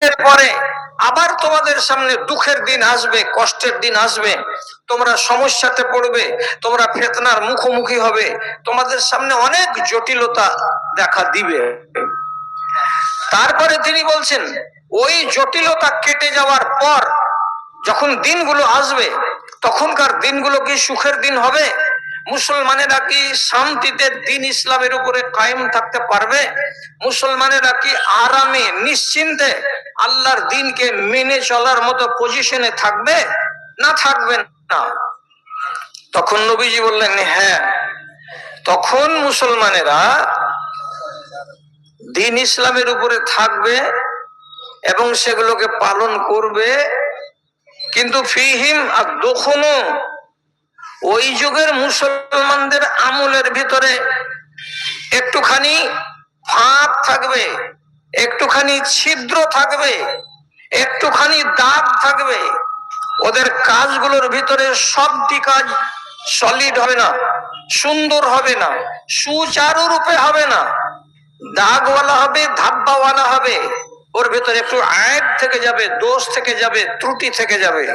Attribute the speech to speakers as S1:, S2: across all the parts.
S1: পরে আবার তোমাদের সামনে দুঃখের দিন আসবে, কষ্টের দিন আসবে, তোমরা সমস্যাতে পড়বে, তোমরা ফিতনার মুখোমুখি হবে, তোমাদের সামনে অনেক জটিলতা দেখা দিবে। তারপরে তিনি বলছেন ওই জটিলতা কেটে যাওয়ার পর যখন দিনগুলো আসবে, তখনকার দিনগুলো কি সুখের দিন হবে? মুসলমানেরা কি শান্তিতে দিন ইসলামের উপরে কায়েম থাকতে পারবে? মুসলমানেরা কি আরামে নিশ্চিন্তে আল্লাহর দিনকে মেনে চলার মতো পজিশনে থাকবে না থাকবে না? তখন নবীজি বললেন হ্যাঁ, তখন মুসলমানেরা দিন ইসলামের উপরে থাকবে এবং সেগুলোকে পালন করবে, কিন্তু ফিহিম আদ-দুখনু, ওই যুগের মুসলমানদের আমলের ভিতরে একটুখানি ফাঁক থাকবে, একটুখানি ছিদ্র থাকবে, একটুখানি দাগ থাকবে। ওদের কাজগুলোর ভিতরে সবটি কাজ সলিড হবে না, সুন্দর হবে না, সুচারু রূপে হবে না, দাগওয়ালা হবে, ধাব্বাওয়ালা হবে। ওর ভিতরে একটু আয়েব থেকে যাবে, দোষ থেকে যাবে, ত্রুটি থেকে যাবে।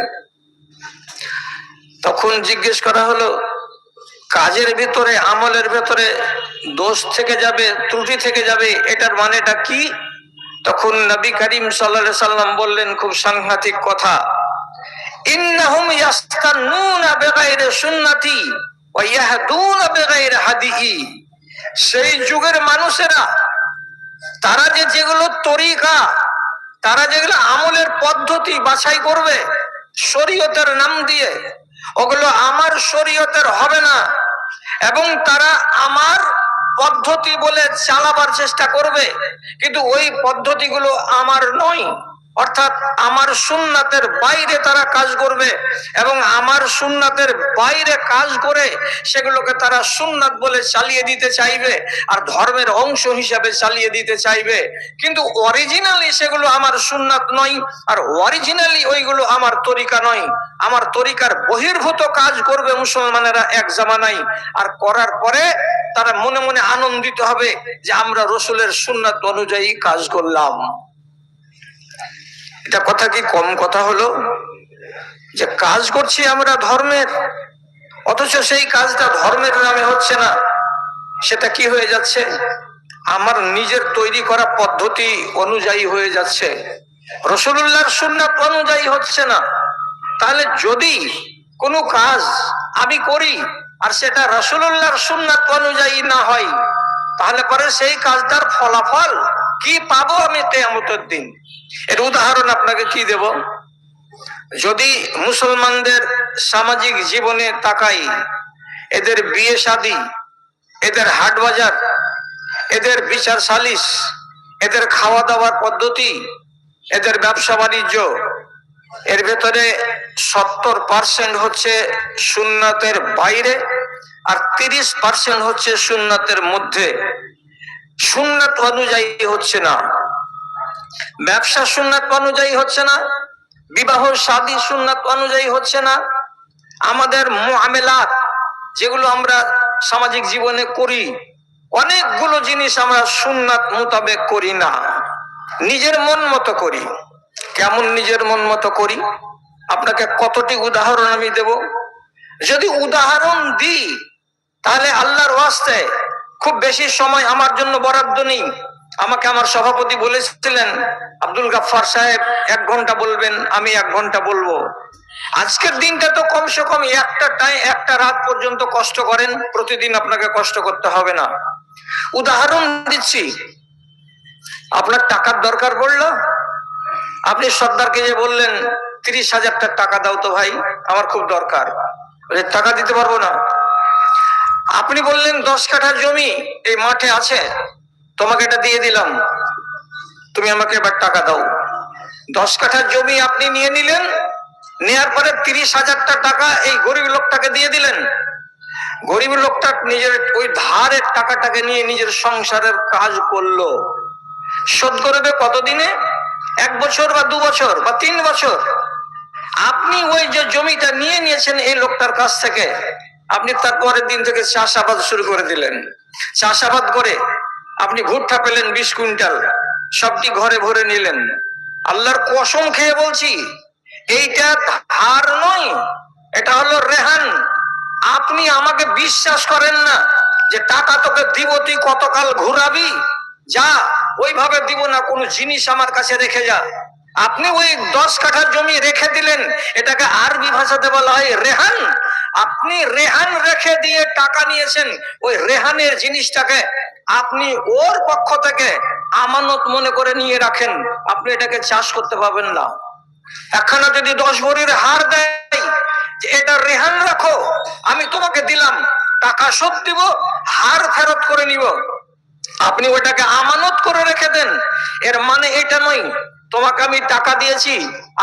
S1: তখন জিজ্ঞেস করা হলো কাজের ভিতরে, আমলের ভিতরে দোষ থেকে যাবে, ত্রুটি থেকে যাবে, এটার মানেটা কি? তখন নবী করিম সাল্লাল্লাহু আলাইহি সাল্লাম বললেন খুব সাংঘাতিক কথা, ইন্নাহুম ইয়াস্তান্নুনা বিগাইরি সুন্নতি ওয়া ইয়াহদুনা বিগাইরি হাদিহি। সেই যুগের মানুষেরা তারা যেগুলো তরিকা, তারা যেগুলো আমলের পদ্ধতি বাছাই করবে শরীয়তের নাম দিয়ে, ওগুলো আমার শরীয়তের হবে না, এবং তারা আমার পদ্ধতি বলে চালাবার চেষ্টা করবে, কিন্তু ওই পদ্ধতিগুলো আমার নয়। অর্থাৎ আমার সুন্নাতের বাইরে তারা কাজ করবে, এবং আমার সুন্নাতের বাইরে কাজ করে সেগুলোকে তারা সুন্নাত বলে চালিয়ে দিতে চাইবে আর ধর্মের অংশ হিসাবে চালিয়ে দিতে চাইবে, কিন্তু অরিজিনালি সেগুলো আমার সুন্নাত নয়, আর অরিজিনালি ওইগুলো আমার তরিকা নয়। আমার তরিকার বহির্ভূত কাজ করবে মুসলমানেরা এক জামানায়, আর করার পরে তারা মনে মনে আনন্দিত হবে যে আমরা রসুলের সুন্নাত অনুযায়ী কাজ করলাম। এটা কথা কি কম কথা হলো? যে কাজ করছি আমরা ধর্মের, অথচ সেই কাজটা ধর্মের নামে হচ্ছে না। সেটা কি হয়ে যাচ্ছে? আমার নিজের তৈরি করা পদ্ধতি অনুযায়ী হয়ে যাচ্ছে, রাসূলুল্লাহর সুন্নাত অনুযায়ী হচ্ছে না। তাহলে যদি কোনো কাজ আমি করি আর সেটা রাসূলুল্লাহর সুন্নাত অনুযায়ী না হয়, তাহলে পরে সেই কাজটার ফলাফল কি পাবো আমি কিয়ামতের দিন? এর উদাহরণ আপনাকে কি দেব? যদি মুসলমানদের সামাজিক জীবনে তাকাই, এদের বিয়ে শাদী, এদের হাট বাজার, এদের বিচার সালিশ, এদের খাওয়া দাওয়ার পদ্ধতি, এদের ব্যবসা বাণিজ্য, এর ভেতরে 70% হচ্ছে সুন্নাতের বাইরে আর 30% হচ্ছে সুন্নাতের মধ্যে। সুন্নাত অনুযায়ী হচ্ছে না, ব্যবসা সুন্নাত অনুযায়ী হচ্ছে না, বিবাহ শাদী সুন্নাত অনুযায়ী হচ্ছে না, আমাদের মুআমেলাত যেগুলো আমরা সামাজিক জীবনে করি, অনেকগুলো জিনিস আমরা সুন্নাত মোতাবেক করি না, নিজের মন মতো করি। কেমন নিজের মন মতো করি? আপনাকে কতটি উদাহরণ আমি দেব। যদি উদাহরণ দিই তাহলে আল্লাহর ওয়াস্তে খুব বেশি সময় আমার জন্য বরাদ্দ নেই। আমাকে আমার সভাপতি বলেছিলেন, আব্দুল গাফফার সাহেব 1 ঘন্টা বলবেন, আমি 1 ঘন্টা বলবো। আজকের দিনটা তো কমসে কম একটা রাত পর্যন্ত কষ্ট করেন, প্রতিদিন আপনাকে কষ্ট করতে হবে না। উদাহরণ দিচ্ছি, আপনার টাকার দরকার পড়লো, আপনি সর্দারকে যে বললেন 30,000 টাকা দাও তো ভাই, আমার খুব দরকার। টাকা দিতে পারবো না। আপনি বললেন 10 কাঠা জমি এই মাঠে আছে, তোমাকে এটা দিয়ে দিলাম, তুমি আমাকে এবার টাকা দাও। 10 কাঠা জমি আপনি নিয়ে নিলেন, নেয়ার পরে 30,000 টাকা এই গরিব লোকটাকে দিয়ে দিলেন। গরিব লোকটা নিজের ওই ধারের টাকাটাকে নিয়ে নিজের সংসারের কাজ করলো। শোধ করবে কতদিনে? 1 বছর বা 2 বছর বা 3 বছর। আপনি ওই যে জমিটা নিয়ে নিয়েছেন এই লোকটার কাছ থেকে, আপনি তার পরের দিন থেকে চাষাবাদ শুরু করে দিলেন। চাষাবাদ করে আপনি ভুট্টা পেলেন 20 কুইন্টাল, সবটি ঘরে ভরে নিলেন। আল্লাহর কসম খেয়ে বলছি, এইটা ধার নয়, এটা হলো রেহান। আপনি আমাকে বিশ্বাস করেন না যে টাকা তোকে দিব, তুই কতকাল ঘুরাবি, যা, ওইভাবে দিব না, কোনো জিনিস আমার কাছে রেখে যা। আপনি ওই 10 কাঠা জমি রেখে দিলেন, এটাকে আরবি ভাষাতে বলা হয় রেহান। আপনি রেহান রেখে দিয়ে টাকা নিয়েছেন, ওই রেহানের জিনিসটাকে আপনি ওর পক্ষ থেকে আমানত মনে করে নিয়ে রাখেন, আপনি এটাকে চাষ করতে পারবেন না। একখানা যদি 10 ভরির হার দেয়, যে এটা রেহান রাখো, আমি তোমাকে দিলাম, টাকা শোধ দিব, হার ফেরত করে নিব, আপনি ওটাকে আমানত করে রেখে দেন। এর মানে এটা নয় তোমাকে আমি টাকা দিয়েছি,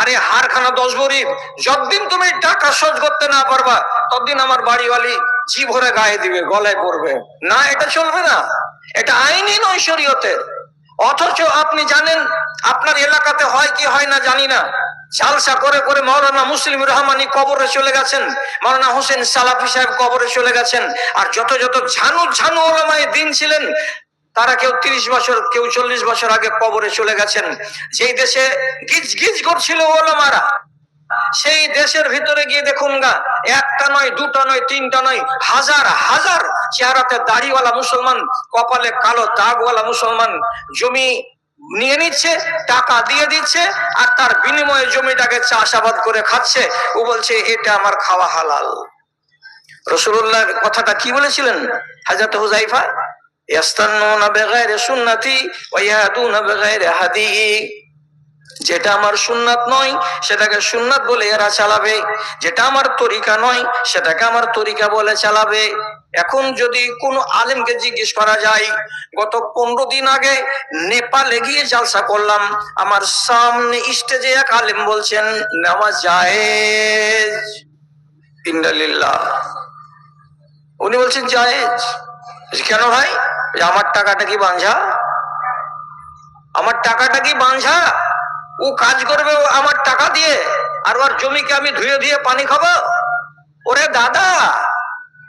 S1: আরে হারখানা 10 ভরির, যতদিন তুমি টাকা শোধ করতে না পারবা ততদিন আমার বাড়িওয়ালি জি ভরে গায়ে দিবে, গলায় পড়বে না, এটা চলবে না, এটা আইনই নয় শরীয়তের। অথচ আপনি জানেন, আপনার এলাকাতে হয় কি হয় না জানি না, জালসা করে করে মাওলানা মুসলিম রহমানি কবরে চলে গেছেন, মাওলানা হোসেন সালাফি সাহেব কবরে চলে গেছেন, আর যত যত ঝানু ঝানু ওলামায়ে দ্বীন ছিলেন, তারা কেউ 30 বছর, কেউ 40 বছর আগে কবরে চলে গেছেন। যেই দেশে গিজ গিজ করছিল ওলামারা, সেই দেশের ভিতরে গিয়ে দেখুন গা, একটা নয়, দুটা নয়, তিনটা নয়, হাজার হাজার চেহারাতে দাড়িওয়ালা মুসলমান, কপালে কালো দাগওয়ালা মুসলমান জমি নিয়ে নিচ্ছে, টাকা দিয়ে দিচ্ছে, আর তার বিনিময়ে জমিটাকে চাষাবাদ করে খাচ্ছে। ও বলছে এটা আমার খাওয়া হালাল। রাসূলুল্লাহর কথাটা কি বলেছিলেন হযরত হুযায়ফা? ইয়াস্তান্নুনা বিগাইরি সুন্নতি ওয়া ইয়াদুনা বিগাইরি হাদি। যেটা আমার সুন্নাত নয় সেটাকে সুন্নাত বলে এরা চালাবে, যেটা আমার তরিকা নয় সেটাকে আমার তরিকা বলে চালাবে। এখন যদি কোনো আলেমকে জিজ্ঞেস করা যায়, গত 15 দিন আগে নেপালে গিয়ে জালসা করলাম, আমার সামনে স্টেজে এক আলেম বলছেন নামাজ জায়েজ, ইন্নালিল্লাহ, উনি বলছেন জায়েজ। কেন ভাই? আমার টাকাটা কি বাঞ্ঝা? আমার টাকাটা কি বাঞ্ঝা? ও কাজ করবে আমার টাকা দিয়ে, আর ওর জমিকে আমি ধুয়ে ধুয়ে পানি খাবো? ওরে দাদা,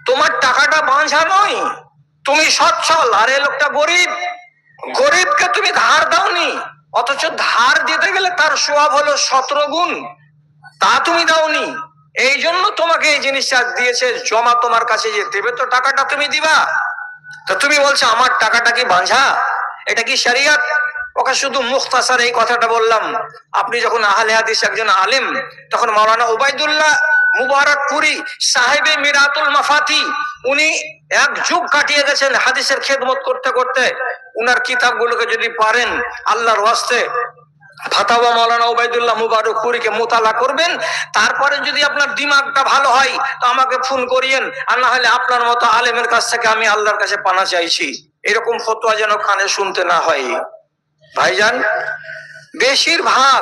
S1: তোমার টাকাটা বাঁঝা নয়, তুমি সচ্ছল, আর এই লোকটা গরিব, গরিবকে তুমি ধার দাওনি, অথচ ধার দিতে গেলে তার সওয়াব হলো 17 গুণ, তা তুমি দাওনি। এই জন্য তোমাকে এই জিনিসটা দিয়েছে, জমা তোমার কাছে যে দেবে তো টাকাটা তুমি দিবা। তো তুমি বলছো আমার টাকাটা কি বাঁঝা? এটা কি শরিয়ত? ওকে শুধু মুখতাসার এই কথাটা বললাম। আপনি যখন আহলে হাদিস একজন আলেম, তখন মাওলানা উবাইদুল্লাহ মুবারকপুরি সাহেবে মিরাতুল মাফাতি, উনি এক যুগ কাটিয়ে গেছেন হাদিসের খেদমত করতে করতে। উনার কিতাবগুলোকে যদি পারেন, আল্লাহর ওয়াস্তে ফাতাওয়া মাওলানা উবাইদুল্লাহ মুবারকপুরীকে মুতালা করবেন, তারপরে যদি আপনার দিমাগটা ভালো হয় তো আমাকে ফোন করিয়েন, আর না হলে আপনার মতো আলেমের কাছ থেকে আমি আল্লাহর কাছে পানা চাইছি, এরকম ফতোয়া যেন কানে শুনতে না হয়। ভাইজান, বেশিরভাগ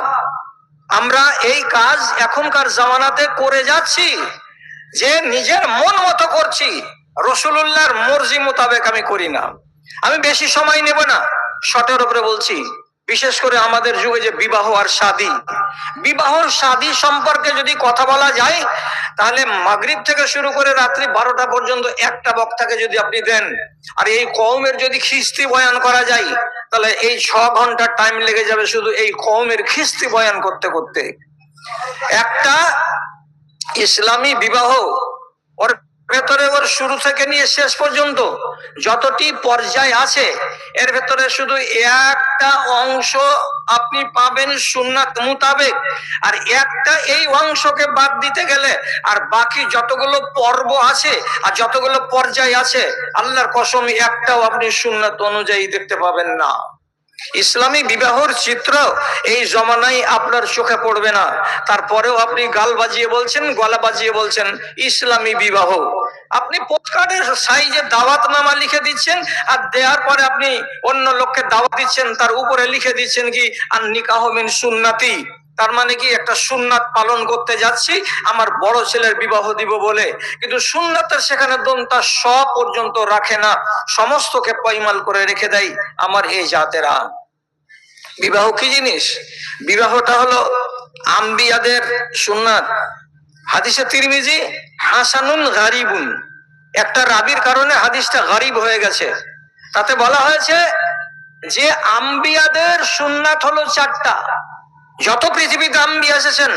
S1: আমরা এই কাজ এখনকার জামানাতে করে যাচ্ছি, যে নিজের মন মতো করছি, রাসূলুল্লাহর মর্জি মোতাবেক আমি করি না। আমি বেশি সময় নেব না, শর্টের উপরে বলছি। বিশেষ করে আমাদের যুগে যে বিবাহ আর শাদী, বিবাহ শাদী সম্পর্কে যদি কথা বলা যায়, তাহলে মাগরিব থেকে শুরু করে রাত্রি 12টা পর্যন্ত একটা বক্তাকে যদি আপনি দেন, আর এই কওমের যদি খিস্তি বয়ান করা যায়, তাহলে এই 6 ঘন্টা টাইম লেগে যাবে শুধু এই কওমের খিস্তি বয়ান করতে করতে। একটা ইসলামী বিবাহ, ওর ভেতরে ওর শুরু থেকে নিয়ে শেষ পর্যন্ত যতটি পর্যায় আছে, এর ভেতরে শুধু একটা অংশ আপনি পাবেন সুন্নাত মুতাবেক, আর একটা এই অংশকে বাদ দিতে গেলে আর বাকি যতগুলো পর্ব আছে আর যতগুলো পর্যায় আছে, আল্লাহর কসম একটাও আপনি সুন্নাত অনুযায়ী দেখতে পাবেন না। ইসলামী বিবাহর চিত্র এই জমানায় আপনার চোখে পড়বে না, তারপরেও আপনি গাল বাজিয়ে বলছেন, গলা বাজিয়ে বলছেন ইসলামী বিবাহ। আপনি পোস্টকার্ডের সাইজে দাওয়াতনামা লিখে দিচ্ছেন, আর দেওয়ার পরে আপনি অন্য লোককে দাওয়াত দিচ্ছেন, তার উপরে লিখে দিচ্ছেন কি আর নিকাহ মিন সুন্নতি, তার মানে কি একটা সুন্নাত পালন করতে যাচ্ছি আমার বড় ছেলের বিবাহ দিব বলে। কিন্তু সুন্নাতের সেখানে দন্তা স পর্যন্ত রাখে না, সমস্তকে পয়মাল করে রেখে দেয় আমার এই জাতেরা। বিবাহ কি জিনিস? বিবাহটা হলো আম্বিয়াদের সুন্নাত। হাদিসে তিরমিজি হাসানুন গারিবুন, একটা রাবির কারণে হাদিসটা গারিব হয়ে গেছে। তাতে বলা হয়েছে যে আম্বিয়াদের সুন্নাত হলো 4টা। যত পৃথিবীতে আম্বিয়া এসেছেন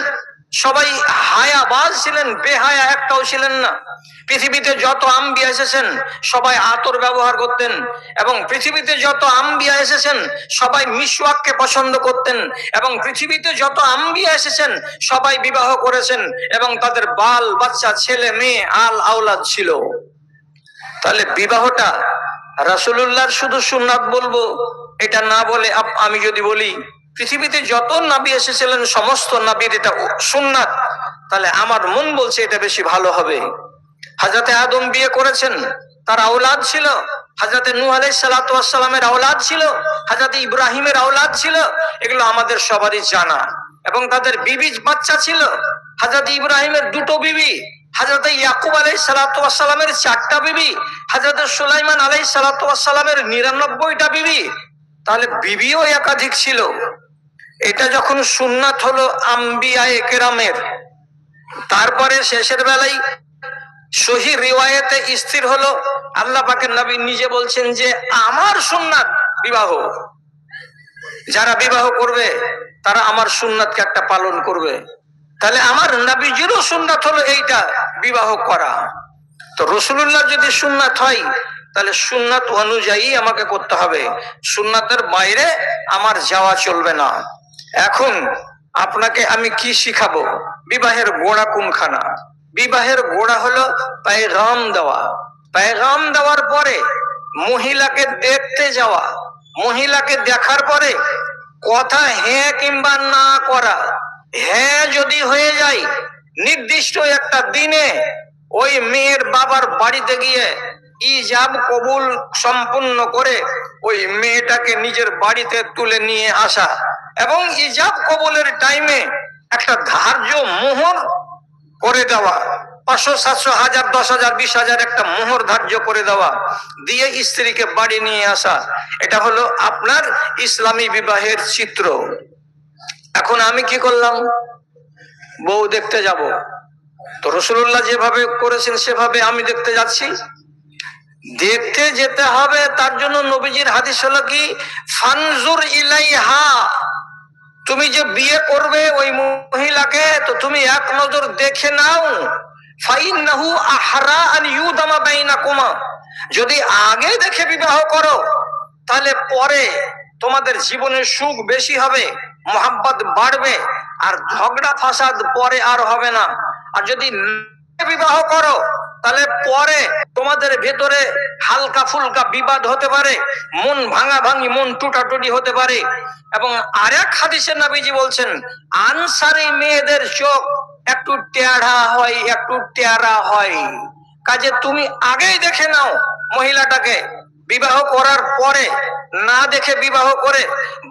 S1: সবাই হায়াবাজ ছিলেন, বেহায়া একটাও ছিলেন না। পৃথিবীতে যত আম্বিয়া এসেছেন সবাই আতর ব্যবহার করতেন, এবং পৃথিবীতে যত আম্বিয়া এসেছেন সবাই মিসওয়াককে পছন্দ করতেন, এবং পৃথিবীতে যত আম্বিয়া এসেছেন সবাই বিবাহ করেছেন এবং তাদের বাল বাচ্চা ছেলে মেয়ে আল আওলাদ ছিল। তাহলে বিবাহটা রাসূলুল্লাহর শুধু সুন্নাত বলবো এটা না বলে আমি যদি বলি পৃথিবীতে যত নবী এসেছিলেন সমস্ত নবীর এটা সুন্নাত, তাহলে আমার মন বলছে এটা বেশি ভালো হবে। হযরতে আদম বিয়ে করেছেন, তার আওলাদ ছিল। হযরতে নূহ আলাইহিস সালাতু ওয়াস সালামের আওলাদ ছিল, হযরতে ইব্রাহিমের আওলাদ ছিল। এগুলো আমাদের সবারই জানা। এবং তাদের বিবি বাচ্চা ছিল। হযরতে ইব্রাহিমের দুটো বিবি, হযরতে ইয়াকুব আলাইহিস সালাতু ওয়াস সালামের 4টা বিবি, হযরতে সুলাইমান আলাইহিস সালাতু ওয়াস সালামের 99টা বিবি। তাহলে বিবিও একাধিক ছিল। এটা যখন সুন্নাত হলো আম্বিয়ায়ে কেরামের, তারপরে শেষের বেলায় সহি রিওয়ায়েতে স্থির হলো আল্লাহ পাকের নবী নিজে বলছেন যে আমার সুন্নাত বিবাহ, যারা বিবাহ করবে তারা আমার সুন্নাতকে একটা পালন করবে। তাহলে আমার নবীজিরও সুন্নাত হলো এইটা, বিবাহ করা। তো রাসূলুল্লাহ যদি সুন্নাত হয় তাহলে সুন্নাত অনুযায়ী আমাকে করতে হবে, সুন্নাতের বাইরে আমার যাওয়া চলবে না। এখন আপনাকে আমি কি শিখাবো? বিবাহের গোড়া কোনখানা? বিবাহের গোড়া হলো পেগাম দেওয়া। পেগাম দেওয়ার পরে মহিলাকে দেখতে যাওয়া, মহিলাকে দেখার পরে কথা হ্যাঁ কিংবা না করা। হ্যাঁ যদি হয়ে যায় নির্দিষ্ট একটা দিনে ওই মেয়ের বাবার বাড়িতে গিয়ে ইজাব কবুল সম্পূর্ণ করে ওই মেয়েটাকে নিজের বাড়িতে তুলে নিয়ে আসা, এবং ইজাব কবুলের টাইমে একটা ধার্য মোহর করে দেওয়া, 500, 700, 1000, 10,000, 20,000 একটা মোহর ধার্য করে দেওয়া, দিয়ে স্ত্রীকে বাড়ি নিয়ে আসা। এটা হলো আপনার ইসলামী বিবাহের চিত্র। এখন আমি কি করলাম? বউ দেখতে যাব, তো রাসূলুল্লাহ যেভাবে করেছেন সেভাবে আমি দেখতে যাচ্ছি। দেখতে যেতে হবে, তার জন্য নবীজির হাদিস হলো কি, ফানজুর ইলাইহা, তুমি যে বিয়ে করবে ওই মহিলাকে তো তুমি এক নজর দেখে নাও। ফাইন্নাহু আহরা আন ইউদামা বাইনাকুমা, যদি আগে দেখে বিবাহ করো তাহলে পরে তোমাদের জীবনের সুখ বেশি হবে, মোহাব্বত বাড়বে, আর ঝগড়া ফাসাদ পরে আর হবে না। আর যদি বিবাহ করো তাহলে পরে তোমাদের ভেতরে হালকা ফুলকা বিবাদ হতে পারে, মন ভাঙাভাঙি, মন টুটাটুটি হতে পারে। এবং আরেক হাদিসে নবীজি বলছেন আনসারী মেয়েদের চোখ একটু টেড়া হয়, একটু টেরা হয়। কাজে তুমি আগেই দেখে নাও মহিলাটাকে, বিবাহ করার পরে না দেখে বিবাহ করে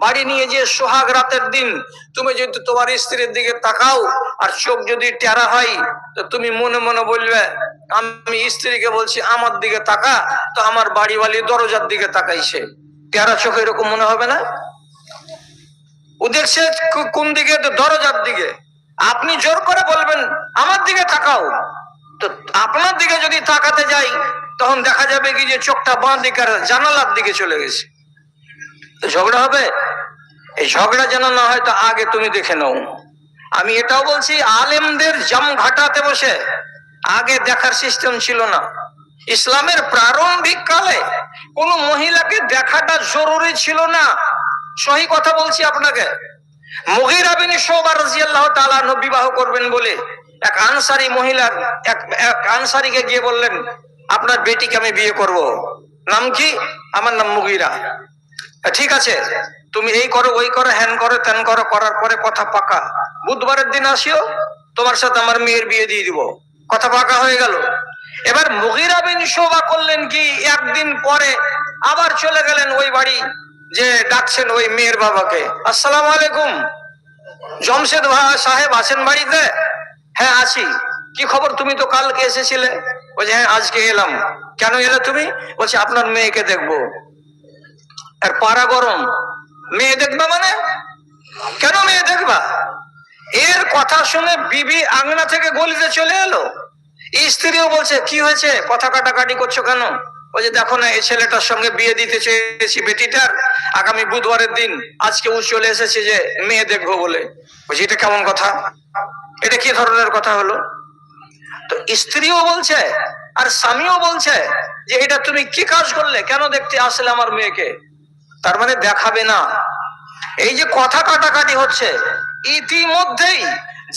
S1: বাড়ি নিয়ে যে সোহাগ রাতের দিন তুমি যদি তোমার স্ত্রীর দিকে তাকাও আর চোখ যদি টেরা হয় তো তুমি মনে মনে বলবে আমি স্ত্রীকে বলছি আমার দিকে তাকা, তো আমার বাড়িওয়ালি দরজার দিকে তাকাইছে। টেরা চোখে এরকম মনে হবে না? ও দেখছে কোন দিকে? তো দরজার দিকে। আপনি জোর করে বলবেন আমার দিকে তাকাও, তো আপনার দিকে যদি তাকাতে যাই তখন দেখা যাবে কি যে চোখটা বাঁ দিকের জানালার দিকে চলে গেছে, তো ঝগড়া হবে। এই ঝগড়া যেন না হয় তো আগে তুমি দেখে নাও। আমি এটাও বলছি আলেমদের জাম ঘাটাতে বসে আগে দেখার সিস্টেম ছিল না। ইসলামের প্রারম্ভিক কালে কোন মহিলাকে দেখাটা জরুরি ছিল না। সহি কথা বলছি আপনাকে। মুগীরা বিন শুবা রাদিয়াল্লাহু তাআলা আনহু বিবাহ করবেন বলে এক আনসারী মহিলার এক আনসারীকে গিয়ে বললেন আপনার বেটিকে আমি বিয়ে করব। নাম কি? আমার নাম মুগীরা। ঠিক আছে, তুমি এই করো, ওই করো, হ্যান করো, ত্যান করো, করার পরে কথা পাকা, বুধবারের দিন আসিও, তোমার সাথে আমার মেয়ের বিয়ে দিয়ে দিব। কথা পাকা হয়ে গেল। এবার মুগীরা বিন শুবা করলেন কি, একদিন পরে আবার চলে গেলেন ওই বাড়ি, যে ডাকছেন ওই মেয়ের বাবাকে, আসসালামু আলাইকুম, জমশেদ সাহেব আছেন বাড়িতে? হ্যাঁ আছি। কি খবর? তুমি তো কালকে এসেছিলে। বলছে হ্যাঁ আজকে এলাম। কেন এলে তুমি? বলছে আপনার মেয়েকে দেখবো। আর পাড়া গরম, মেয়ে দেখবা মানে? কেন মেয়ে দেখবা? এর কথা শুনে বিবি আঙ্গনা থেকে গলিতে চলে এলো। স্ত্রীও বলছে কি হয়েছে, কথা কাটাকাটি করছো কেন? ওই যে দেখো না, এই ছেলেটার সঙ্গে বিয়ে দিতে চেয়েছি বেটিটার, আগামী বুধবারের দিন, আজকে ও চলে এসেছে যে মেয়ে দেখবো বলে। বলছি এটা কেমন কথা, এটা কি ধরনের কথা হলো? তো স্ত্রীও বলছে আর স্বামীও বলছে যে এটা তুমি কি কাজ করলে, কেন দেখতে আসলে আমার মেয়েকে? তার মানে দেখাবে না। এই যে কথা কাটাকাটি হচ্ছে, ইতিমধ্যেই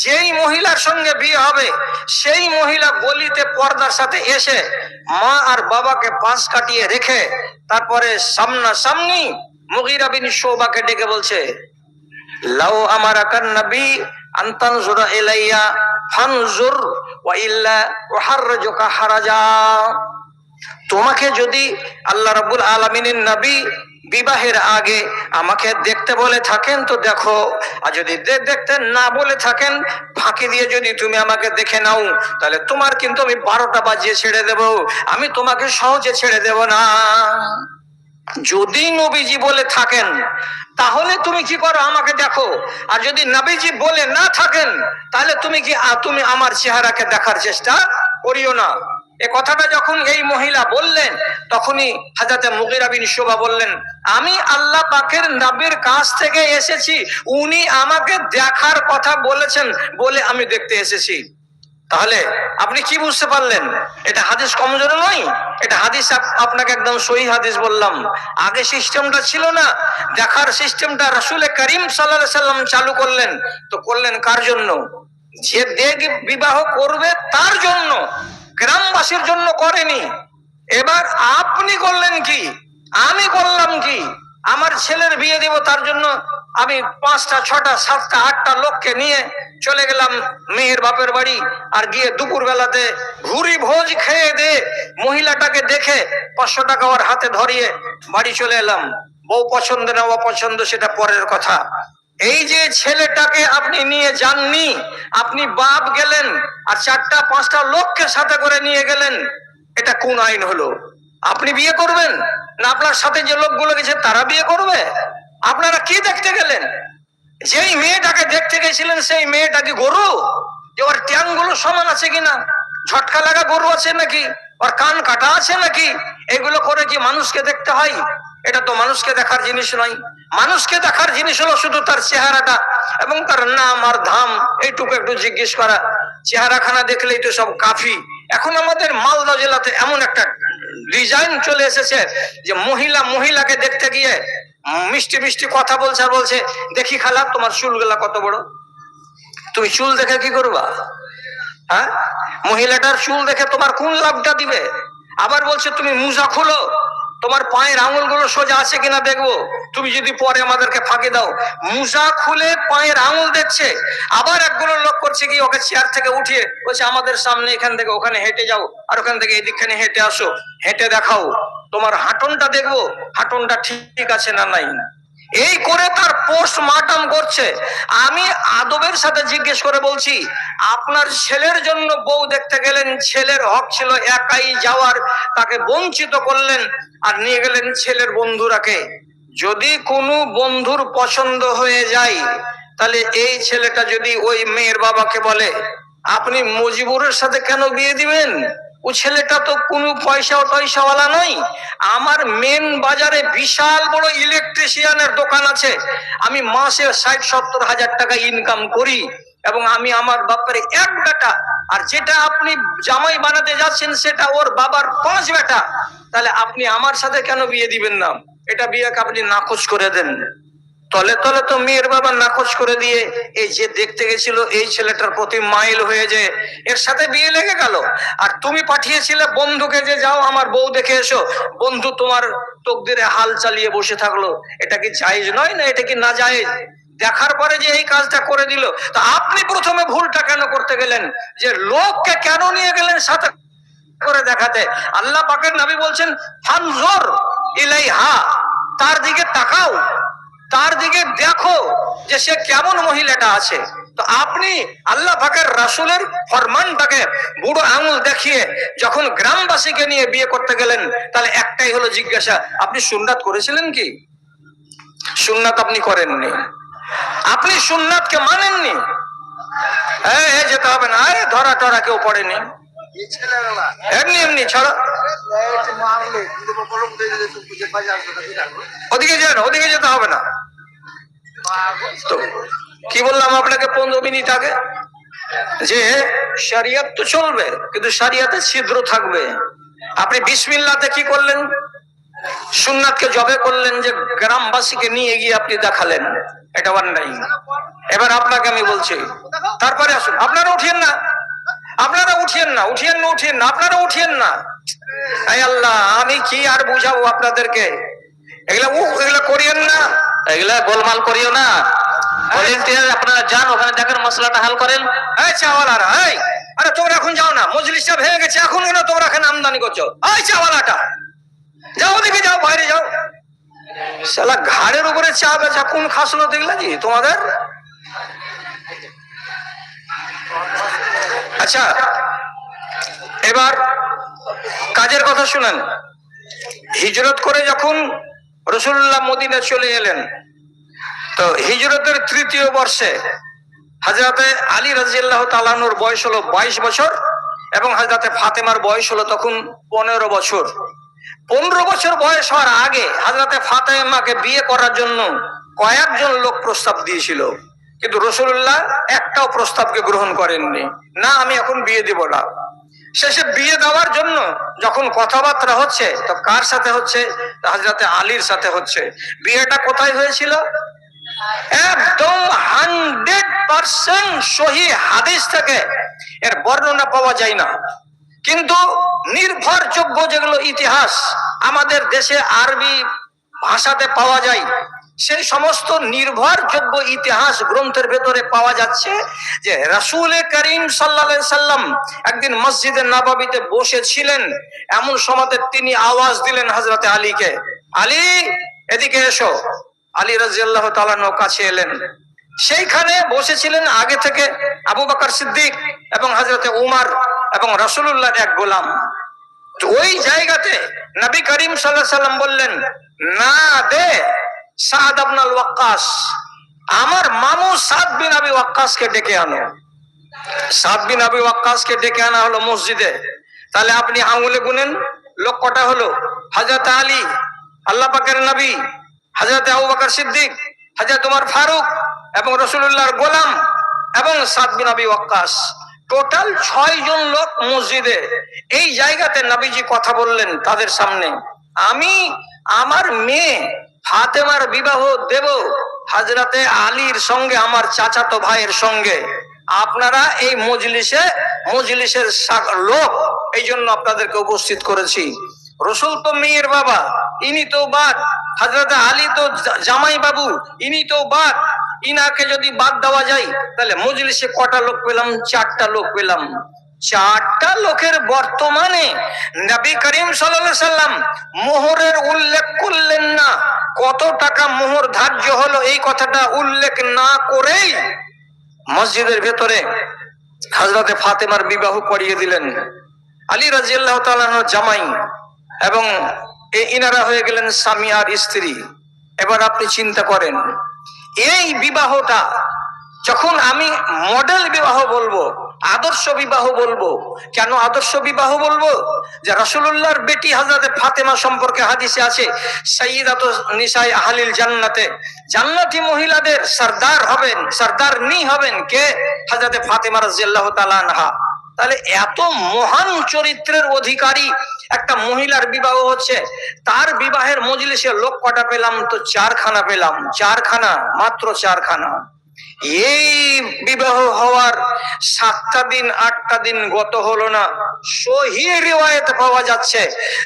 S1: যেই মহিলার সঙ্গে বিয়ে হবে সেই মহিলা গলিতে পর্দার সাথে এসে মা আর বাবাকে পাশ কাটিয়ে রেখে তারপরে সামনাসামনি মুগীরা বিন শুবাকে ডেকে বলছে, লাউ আমারাকান নবী আন তানজুরা ইলাইয়া ফানজুর ওয়া ইল্লা উহারজুকা হারাজা। তোমাকে যদি আল্লাহ রাব্বুল আলামিনের নবী বিবাহের আগে আমাকে দেখতে বলে থাকেন তো দেখো, আর যদি দেখতে না বলে থাকেন, ফাঁকি দিয়ে যদি তুমি আমাকে দেখে নাও, তাহলে তোমার কিন্তু আমি 12টা বাজিয়ে ছেড়ে দেব, আমি তোমাকে সহজে ছেড়ে দেব না। যদি নবীজি বলে থাকেন তাহলে তুমি কি করো, আমাকে দেখো, আর যদি নবীজি বলে না থাকেন তাহলে তুমি আমার চেহারাকে দেখার চেষ্টা করিও না। এই কথাটা যখন এই মহিলা বললেন, তখনই হযরতে মুগীরা বিন শুবা বললেন, আমি আল্লাহ পাকের নবীর কাছ থেকে এসেছি, উনি আমাকে দেখার কথা বলেছেন বলে আমি দেখতে এসেছি। তাহলে আপনি কি বুঝতে পারলেন? এটা হাদিস কমজোর নয়, এটা হাদিস আপনাকে একদম সহি হাদিস বললাম। আগে সিস্টেমটা ছিল না, দেখার সিস্টেমটা রাসূল করিম সাল্লাল্লাহু আলাইহি সাল্লাম চালু করলেন। তো করলেন কার জন্য? যে দেখ বিবাহ করবে তার জন্য, গ্রামবাসীর জন্য করেনি। এবার আপনি করলেন কি, আমি করলাম কি? আমার ছেলের বিয়ে দেব তার জন্য আমি 5টা 6টা 7টা 8টা লোককে নিয়ে চলে গেলাম মেয়ের বাপের বাড়ি, আর গিয়ে দুপুর বেলাতে ভুরি ভোজ খেয়ে দে মহিলাটাকে দেখে 500 টাকা ওর হাতে ধরিয়ে বাড়ি চলে এলাম। বউ পছন্দ না অপছন্দ সেটা পরের কথা। এই যে ছেলেটাকে আপনি নিয়ে যাননি, আপনি বাপ গেলেন আর 4টা 5টা লোককে সাথে করে নিয়ে গেলেন, এটা কোন আইন হলো? আপনি বিয়ে করবেন না আপনার সাথে যে লোকগুলো গেছে তারা বিয়ে করবে? আপনারা কি দেখতে গেলেন? যেই মেয়েটাকে দেখতে গেছিলেন সেই মেয়েটা কি গরু, যে ওর ট্যাংগুলো সমান আছে কিনা, ঝটকা লাগা গরু আছে নাকি, ওর কান কাটা আছে নাকি? এগুলো করে কি মানুষকে দেখতে হয়? এটা তো মানুষকে দেখার জিনিস নয়। মানুষকে দেখার জিনিস হলো শুধু তার চেহারাটা এবং তার নাম আর ধাম, এইটুকু একটু জিজ্ঞেস করা। চেহারাখানা দেখলেই তো সব কাফি। এখন আমাদের মালদা জেলাতে এমন একটা ডিজাইন চলে এসেছে যে মহিলাকে দেখতে গিয়ে মিষ্টি মিষ্টি কথা বলছে, আর বলছে, দেখি খালা তোমার চুলগুলা কত বড়। তুমি চুল দেখে কি করবা? হ্যাঁ, মহিলাটার চুল দেখে তোমার কোন লাভটা দিবে? আবার বলছে তুমি মুজা খুলো, তোমার পায়ের আঙুলগুলো সোজা আছে কিনা দেখবো, তুমি যদি পরে আমাদেরকে ফাঁকি দাও। মুজা খুলে পায়ের আঙুল দেখছে। আবার একগুলো লোক করছে কি, ওকে চেয়ার থেকে উঠিয়ে বলছে আমাদের সামনে এখান থেকে ওখানে হেঁটে যাও, আর ওখান থেকে এদিকখানে হেঁটে আসো, হেঁটে দেখাও, তোমার হাঁটনটা দেখবো, হাঁটনটা ঠিক আছে না নাই। এই করে তার পোস্টমর্টম করছে। আমি আদবের সাথে জিজ্ঞেস করে বলছি, আপনার ছেলের জন্য বউ দেখতে গেলেন, ছেলের হক ছিল একাই যাওয়ার, তাকে বঞ্চিত করলেন আর নিয়ে গেলেন ছেলের বন্ধুরাকে। যদি কোনো বন্ধুর পছন্দ হয়ে যায়, তাহলে এই ছেলেটা যদি ওই মেয়ের বাবাকে বলে আপনি মুজিবুরের সাথে কেন বিয়ে দিবেন, ও ছেলেটা তো কোনো পয়সাওয়ালা নয়, আমার মেন বাজারে বিশাল বড় ইলেকট্রিশিয়ানের দোকান আছে, আমি মাসে 60-70 হাজার টাকা ইনকাম করি, এবং আমি আমার বাপের এক বেটা, আর যেটা আপনি জামাই বানাতে যাচ্ছেন সেটা ওর বাবার 5 বেটা, তাহলে আপনি আমার সাথে কেন বিয়ে দিবেন না? এটা বিয়েকে আপনি নাকচ করে দেন। তলে তলে তো মেয়ের বাবা নাকচ করে দিয়ে এই যে দেখতে গেছিল এই ছেলেটার প্রতি মাইল হয়ে যে এর সাথে বিয়ে লেগে গেল। আর তুমি পাঠিয়েছিলে বন্ধুকে যে যাও আমার বউ দেখে এসো, বন্ধু তোমার তকদিরে হাল চালিয়ে বসে থাকলো। এটা কি জায়েজ নয়? না এটা কি না জায়েজ? দেখার পরে যে এই কাজটা করে দিল, তা আপনি প্রথমে ভুলটা কেন করতে গেলেন, যে লোককে কেন নিয়ে গেলেন সাথে করে দেখাতে? আল্লাহ পাকের নবী বলছেন ফানজুর ইলাইহা, তার দিকে তাকাও, তার দিকে দেখো যে সে কেমন মহিলাটা আছে। তো আপনি আল্লাহ পাকের রাসূলের ফরমানটাকে বুড়ো আঙুল দেখিয়ে যখন গ্রামবাসীকে নিয়ে বিয়ে করতে গেলেন, তাহলে একটাই হলো জিজ্ঞাসা, আপনি সুন্নাত করেছিলেন কি? সুন্নাত আপনি করেননি, আপনি সুন্নাতকে মানেননি। যেতে হবে না, ধরা টরা কেউ পড়েনি, এমনি এমনি ছাড়ো। ওদিকে যান, ওদিকে যেতে হবে না। তো কি বললাম আপনাকে 15 মিনিট আগে, যে শরিয়ত তো চলবে কিন্তু শরিয়তে ছিদ্র থাকবে। আপনি বিসমিল্লাহতে কি করলেন? সুন্নাতকে জবে করলেন, যে গ্রামবাসীকে নিয়ে গিয়ে আপনি দেখালেন, এটা অন্যায়। এবার আপনাকে আমি বলছি, তারপরে আসুন, আপনারা উঠিয়েন না, আপনারা উঠিয়েন না, উঠিয়েন না, উঠিয়েন না, আপনারা উঠিয়েন না। এই আল্লাহ, আমি কি আর বুঝাবো আপনাদেরকে? এগুলা করিয়েন না,
S2: এগুলা গোলমাল করিও না। ভলেন্টিয়ার আপনারা যান, ওখানে দেখেন মশলাটা হাল করেন।
S1: এই চাওয়ালারা, এই আরে তোমরা এখন যাও না, মজলিসটা ভেঙে গেছে, এখন কেন তোমরা এখানে আমদানি করছো? এই চাওয়ালাটা, যাও ওদিকে, যাও বাইরে যাও। শালা ঘাড়ের উপরে চা বেচা, কোন খাসলো দেখলা জি তোমাদের? আচ্ছা, এবার কাজের কথা শুনেন। হিজরত করে যখন রাসূলুল্লাহ মদিনা চলে এলেন, তো হিজরতের 3য় বর্ষে হযরতে আলী রাদিয়াল্লাহু তাআলা আনহুর বয়স হলো 22 বছর এবং হযরতে ফাতেমার বয়স হলো তখন 15 বছর। 15 বছর বয়স হওয়ার আগে হযরতে ফাতেমাকে বিয়ে করার জন্য কয়েকজন লোক প্রস্তাব দিয়েছিল, কিন্তু রাসূলুল্লাহ একটাও প্রস্তাবকে গ্রহণ করেননি। না, আমি এখন বিয়ে দিব না। শেষে বিয়ে দেওয়ার জন্য যখন কথাবার্তা হচ্ছে, তো কার সাথে হচ্ছে? হযরতে আলীর সাথে হচ্ছে। বিয়েটা কোথায় হয়েছিল? একদম 100% সহি হাদিস থেকে এর বর্ণনা পাওয়া যায় না, কিন্তু নির্ভরযোগ্য যেগুলো ইতিহাস আমাদের দেশে আরবি ভাষাতে পাওয়া যায়, সেই সমস্ত নির্ভরযোগ্য ইতিহাস গ্রন্থের ভেতরে পাওয়া যাচ্ছে যে রাসূল করিম সাল্লাল্লাহু আলাইহি সাল্লাম একদিন মসজিদে নববীতে বসেছিলেন, এমন সময়তে তিনি আওয়াজ দিলেন হযরতে আলীকে, আলী এদিকে এসো। আলী রাদিয়াল্লাহু তাআলা কাছে এলেন। সেইখানে বসেছিলেন আগে থেকে আবু বকর সিদ্দিক এবং হযরতে উমর এবং রাসূলুল্লাহর এক গোলাম। তো ওই জায়গাতে নবী করিম সাল্লাল্লাহু আলাইহি সাল্লাম বললেন, না দে সাদ ইবনে আল ওয়াক্কাস, আমার মামু সাদ বিন আবি ওয়াক্কাসকে ডেকে আনো। সাদ বিন আবি ওয়াক্কাসকে ডেকে আনা হলো মসজিদে। তাহলে আপনি আঙুলে গুনেন লোক কটা হলো? হযরত আলী, আল্লাহ পাকের নবী, হযরত আবু বকর সিদ্দিক, হযরত উমর ফারুক এবং রাসূলুল্লাহর গোলাম এবং সাদ বিন আবি ওয়াক্কাস। টোটাল 6 জন লোক মসজিদে। এই জায়গাতে নবীজি কথা বললেন তাদের সামনে, আমি আমার মেয়ে ফাতেমার বিবাহ দেব হযরতে আলীর সঙ্গে, আমার চাচাতো ভাইয়ের সঙ্গে। আপনারা এই মজলিসের লোক, এই জন্য আপনাদেরকে উপস্থিত করেছি। রসুল তো মেয়ের বাবা, ইনি তো বাদ। হযরত আলী তো জামাই বাবু, ইনি তো বাদ। ইনাকে যদি বাদ দেওয়া যায় তাহলে মজলিসে কটা লোক পেলাম? 4টা লোক পেলাম। 4টা লোকের বর্তমানে নবী করিম সাল্লাল্লাহু আলাইহি সাল্লাম মোহরের উল্লেখ করলেন না। কত টাকা মোহর ধার্য হলো এই কথাটা উল্লেখ না করেই মসজিদের ভেতরে হযরতে ফাতেমার বিবাহ করিয়ে দিলেন। আলী রাদিয়াল্লাহু তাআলা জামাই এবং ইনারা হয়ে গেলেন স্বামী আর স্ত্রী। এবার আপনি চিন্তা করেন, এই বিবাহটা যখন আমি মডেল বিবাহ বলবো, আদর্শ বিবাহ বলবো, কেন আদর্শ বিবাহ বলবো? যে রাসূলুল্লাহর বেটি হযরতে ফাতেমা সম্পর্কে হাদিসে আছে, সাইয়্যিদাতু নিসায়ে আহলিল জান্নাতে, জান্নাতি মহিলাদের সরদার হবেন, সরদারনি হবেন কে? হযরতে ফাতেমা রাদিয়াল্লাহু তাআলা আনহা। তাহলে এত মহান চরিত্রের অধিকারী একটা মহিলার বিবাহ হচ্ছে, তার বিবাহের মজলিসে লোক কটা পেলাম? তো 4খানা পেলাম। 4খানা, মাত্র 4খানা। এই বিবাহ হওয়ার 7টা দিন 8টা দিন গত হলো না, সহি রিওয়ায়াতে পাওয়া যাচ্ছে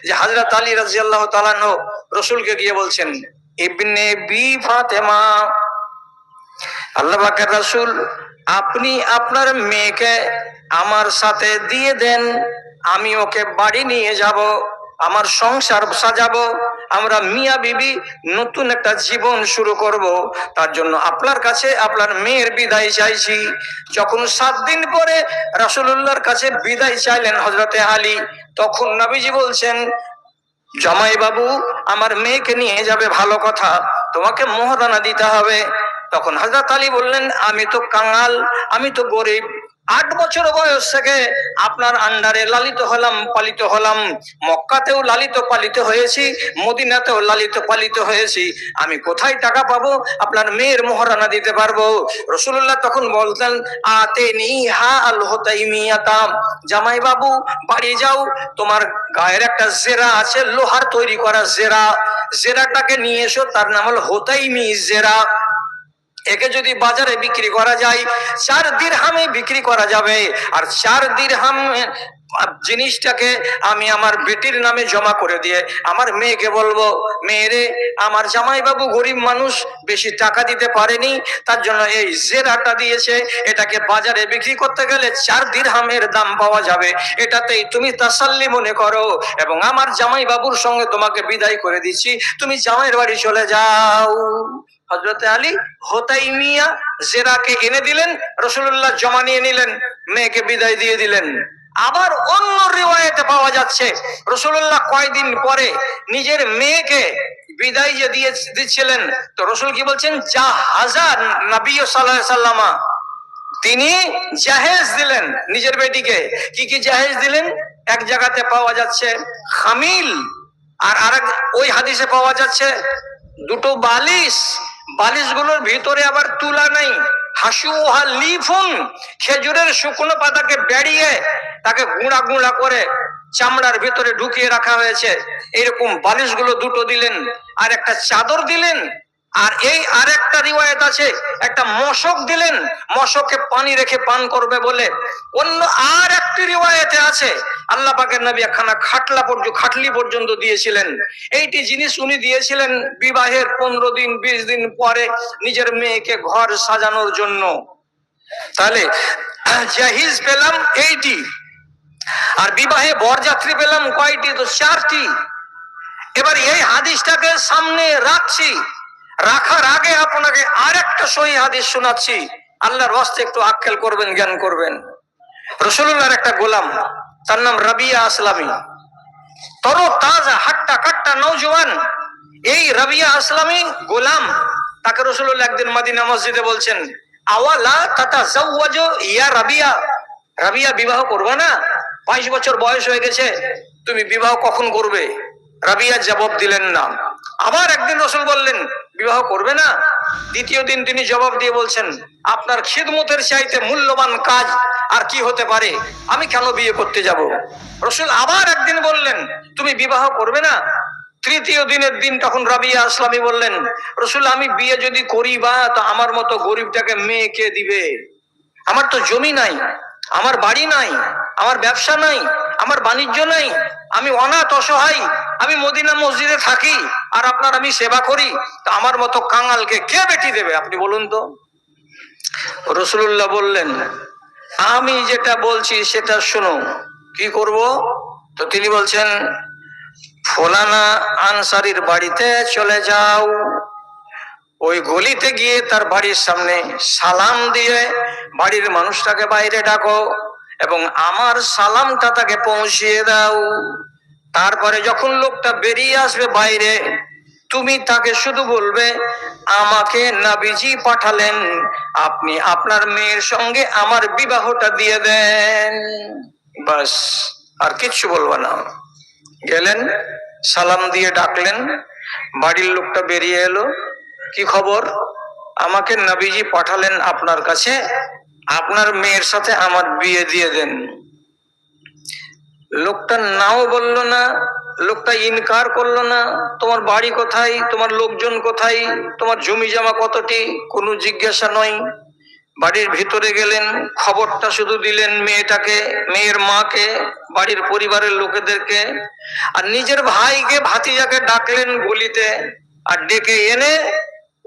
S1: যে হযরত আলী রাদিয়াল্লাহু তাআলা আনহু রাসূলকে গিয়ে বলছেন, ইবনে বি ফাতেমা, আল্লাহ পাকের রাসূল, আপনি আপনার মেয়েকে আমার সাথে দিয়ে দেন, আমি ওকে বাড়ি নিয়ে যাব, আমার সংসার সাজাবো, আমরা মিয়া বিবি নতুন একটা জীবন শুরু করব। তার জন্য আপনার কাছে আপনার মেয়ের বিদায় চাইছি। যখন 7 দিন পরে রাসূলুল্লাহর কাছে বিদায় চাইলেন হযরতে আলী, তখন নবীজি বলছেন, জামাই বাবু আমার মেয়েকে নিয়ে যাবে, ভালো কথা, তোমাকে মোহরানা দিতে হবে। তখন হযরত আলী বললেন, আমি তো কাঙাল, আমি তো গরিব, 8 বছর বয়স থেকে আপনার আন্ডারে লালিত হলাম, পালিত হলাম। মক্কাতেও লালিত পালিত হয়েছি, মদিনাতেও লালিত পালিত হয়েছি। আমি কোথায় টাকা পাবো আপনার মেয়ের মোহরানা দিতে পারবো? রাসূলুল্লাহ তখন বলতেন, আতেনি হা আল হুতাইমিয়াতা, জামাই বাবু বাড়ি যাও, তোমার গায়ের একটা জেরা আছে, লোহার তৈরি করা জেরা, জেরাটাকে নিয়ে এসো, তার নাম হলো হুতাইমি জেরা। একে যদি বাজারে বিক্রি করা যায় 4 দিরহামে বিক্রি করা যাবে। আর 4 দিরহাম জিনিসটাকে আমি আমার বেটির নামে জমা করে দিয়ে আমার মেয়েকে বলবো, মেয়েরে, আমার জামাইবাবু গরিব মানুষ, বেশি টাকা দিতে পারেনি, তার জন্য এই জেরাটা দিয়েছে, এটাকে বাজারে বিক্রি করতে গেলে 4 দিরহামের দাম পাওয়া যাবে, এটাতেই তুমি তাসাল্লি মনে করো, এবং আমার জামাইবাবুর সঙ্গে তোমাকে বিদায় করে দিচ্ছি, তুমি জামাইয়ের বাড়ি চলে যাও। হযরতে আলী হোতাইমিয়া জেরাকে এনে দিলেন, রাসূলুল্লাহ জমা নিয়ে নিলেন, মেয়েকে বিদায় দিয়ে দিলেন। আবার অন্য রিওয়ায়াতে পাওয়া যাচ্ছে রাসূলুল্লাহ কয়েকদিন পরে নিজের মেয়েকে বিদায় যে দিয়ে দিচ্ছিলেন, তো রাসূল কি বলছেন, জাহাজা নবী সাল্লাল্লাহু আলাইহি সাল্লাম, তিনি জাহেজ দিলেন নিজের বেটিকে। কি কি জাহেজ দিলেন? এক জায়গাতে পাওয়া যাচ্ছে খামিল, আর আরেক ওই হাদিসে পাওয়া যাচ্ছে 2টো বালিশ, বালিশগুলোর ভিতরে আবার তুলা নেই, হাসুহা লিফুন, খেজুরের শুকনো পাতাকে বেড়িয়ে তাকে গুঁড়া গুঁড়া করে চামড়ার ভিতরে ঢুকিয়ে রাখা হয়েছে, এরকম বালিশগুলো 2টো দিলেন, আর একটা চাদর দিলেন। আর এই আরেকটা রিওয়ায়াত আছে, একটা মশক দিলেন, মশকে পানি রেখে পান করবে বলে। অন্য আর একটি রিওয়ায়াতে আছে আল্লাহ পাকের নবী একখানা খাটলি পর্যন্ত দিয়েছিলেন। এইটি জিনিস উনি দিয়েছিলেন বিবাহের 15 দিন 20 দিন পরে নিজের মেয়েকে ঘর সাজানোর জন্য। তাহলে জাহিজ পেলাম এইটি, আর বিবাহে বরযাত্রী পেলাম কয়টি? তো 4টি। এবার এই হাদিসটাকে সামনে রাখছি, রাখার আগে আপনাকে আরেকটা সহিহ হাদিস শোনাচ্ছি, আল্লাহর ওয়াস্তে একটু আক্কেল করবেন, জ্ঞান করবেন। রাসূলুল্লাহর একটা গোলাম, তার নাম রাবিয়া আসলামী, তরো তাজা হাট্টা কাট্টা নওজওয়ান। এই রাবিয়া আসলামী গোলাম, তাকে রাসূলুল্লাহ একদিন মদিনা মসজিদে বলছেন, আওয়ালা তাতাজাওয়াজু ইয়া রাবিয়া, রাবিয়া বিবাহ করবে না? 22 বছর বয়স হয়ে গেছে, তুমি বিবাহ কখন করবে? রাবিয়া জবাব দিলেন না। আবার একদিন রাসূল বললেন, বিবাহ করবে না? দ্বিতীয় দিন তিনি জবাব দিয়ে বলছেন, আপনার খিদমতের চাইতে মূল্যবান কাজ আর কি হতে পারে, আমি কেন বিয়ে করতে যাব? রাসূল আবার একদিন বললেন, তুমি বিবাহ করবে না? তৃতীয় দিনের দিন তখন রাবিয়া আসলামী বললেন, রাসূল আমি বিয়ে যদি করি বা, তো আমার মতো গরিবটাকে মেয়ে কে দিবে? আমার তো জমি নাই, আমার বাড়ি নাই, আমার ব্যবসা নাই, আমার বাণিজ্য নাই, আমি অনাথ অসহায়, আমি মদিনা মসজিদে থাকি আর আপনার আমি সেবা করি, তো আমার মতো কাঙালকে কে বেটি দেবে আপনি বলুন তো? রাসূলুল্লাহ বললেন, আমি যেটা বলছি সেটা শোনো, কি করব? তো তিনি বলছেন, ফলানা আনসারীর বাড়িতে চলে যাও, ওই গলিতে গিয়ে তার বাড়ির সামনে সালাম দিয়ে বাড়ির মানুষটাকে বাইরে ডাকো এবং আমার সালামটা তাকে পৌঁছিয়ে দাও। তারপরে যখন লোকটা বেরিয়ে আসবে বাইরে, তুমি তাকে শুধু বলবে, আমাকে নবীজি পাঠালেন, আপনি আপনার মেয়ের সঙ্গে আমার বিবাহটা দিয়ে দেন, বাস, আর কিচ্ছু বলবো না। গেলেন, সালাম দিয়ে ডাকলেন, বাড়ির লোকটা বেরিয়ে এলো, কি খবর? আমাকে নবীজি পাঠালেন আপনার কাছে, আপনার মেয়ের সাথে আমার বিয়ে দিয়ে দেন। লোকটা নাও বলল না, লোকটা ইনকার করলো না, তোমার বাড়ি কোথায়, তোমার লোকজন কোথায়, তোমার জমি জমা কতটি, কোনো জিজ্ঞাসা নয়। বাড়ির ভিতরে গেলেন, খবরটা শুধু দিলেন মেয়েটাকে, মেয়ের মাকে, বাড়ির পরিবারের লোকেদেরকে, আর নিজের ভাইকে ভাতিজাকে ডাকলেন গলিতে, আর ডেকে এনে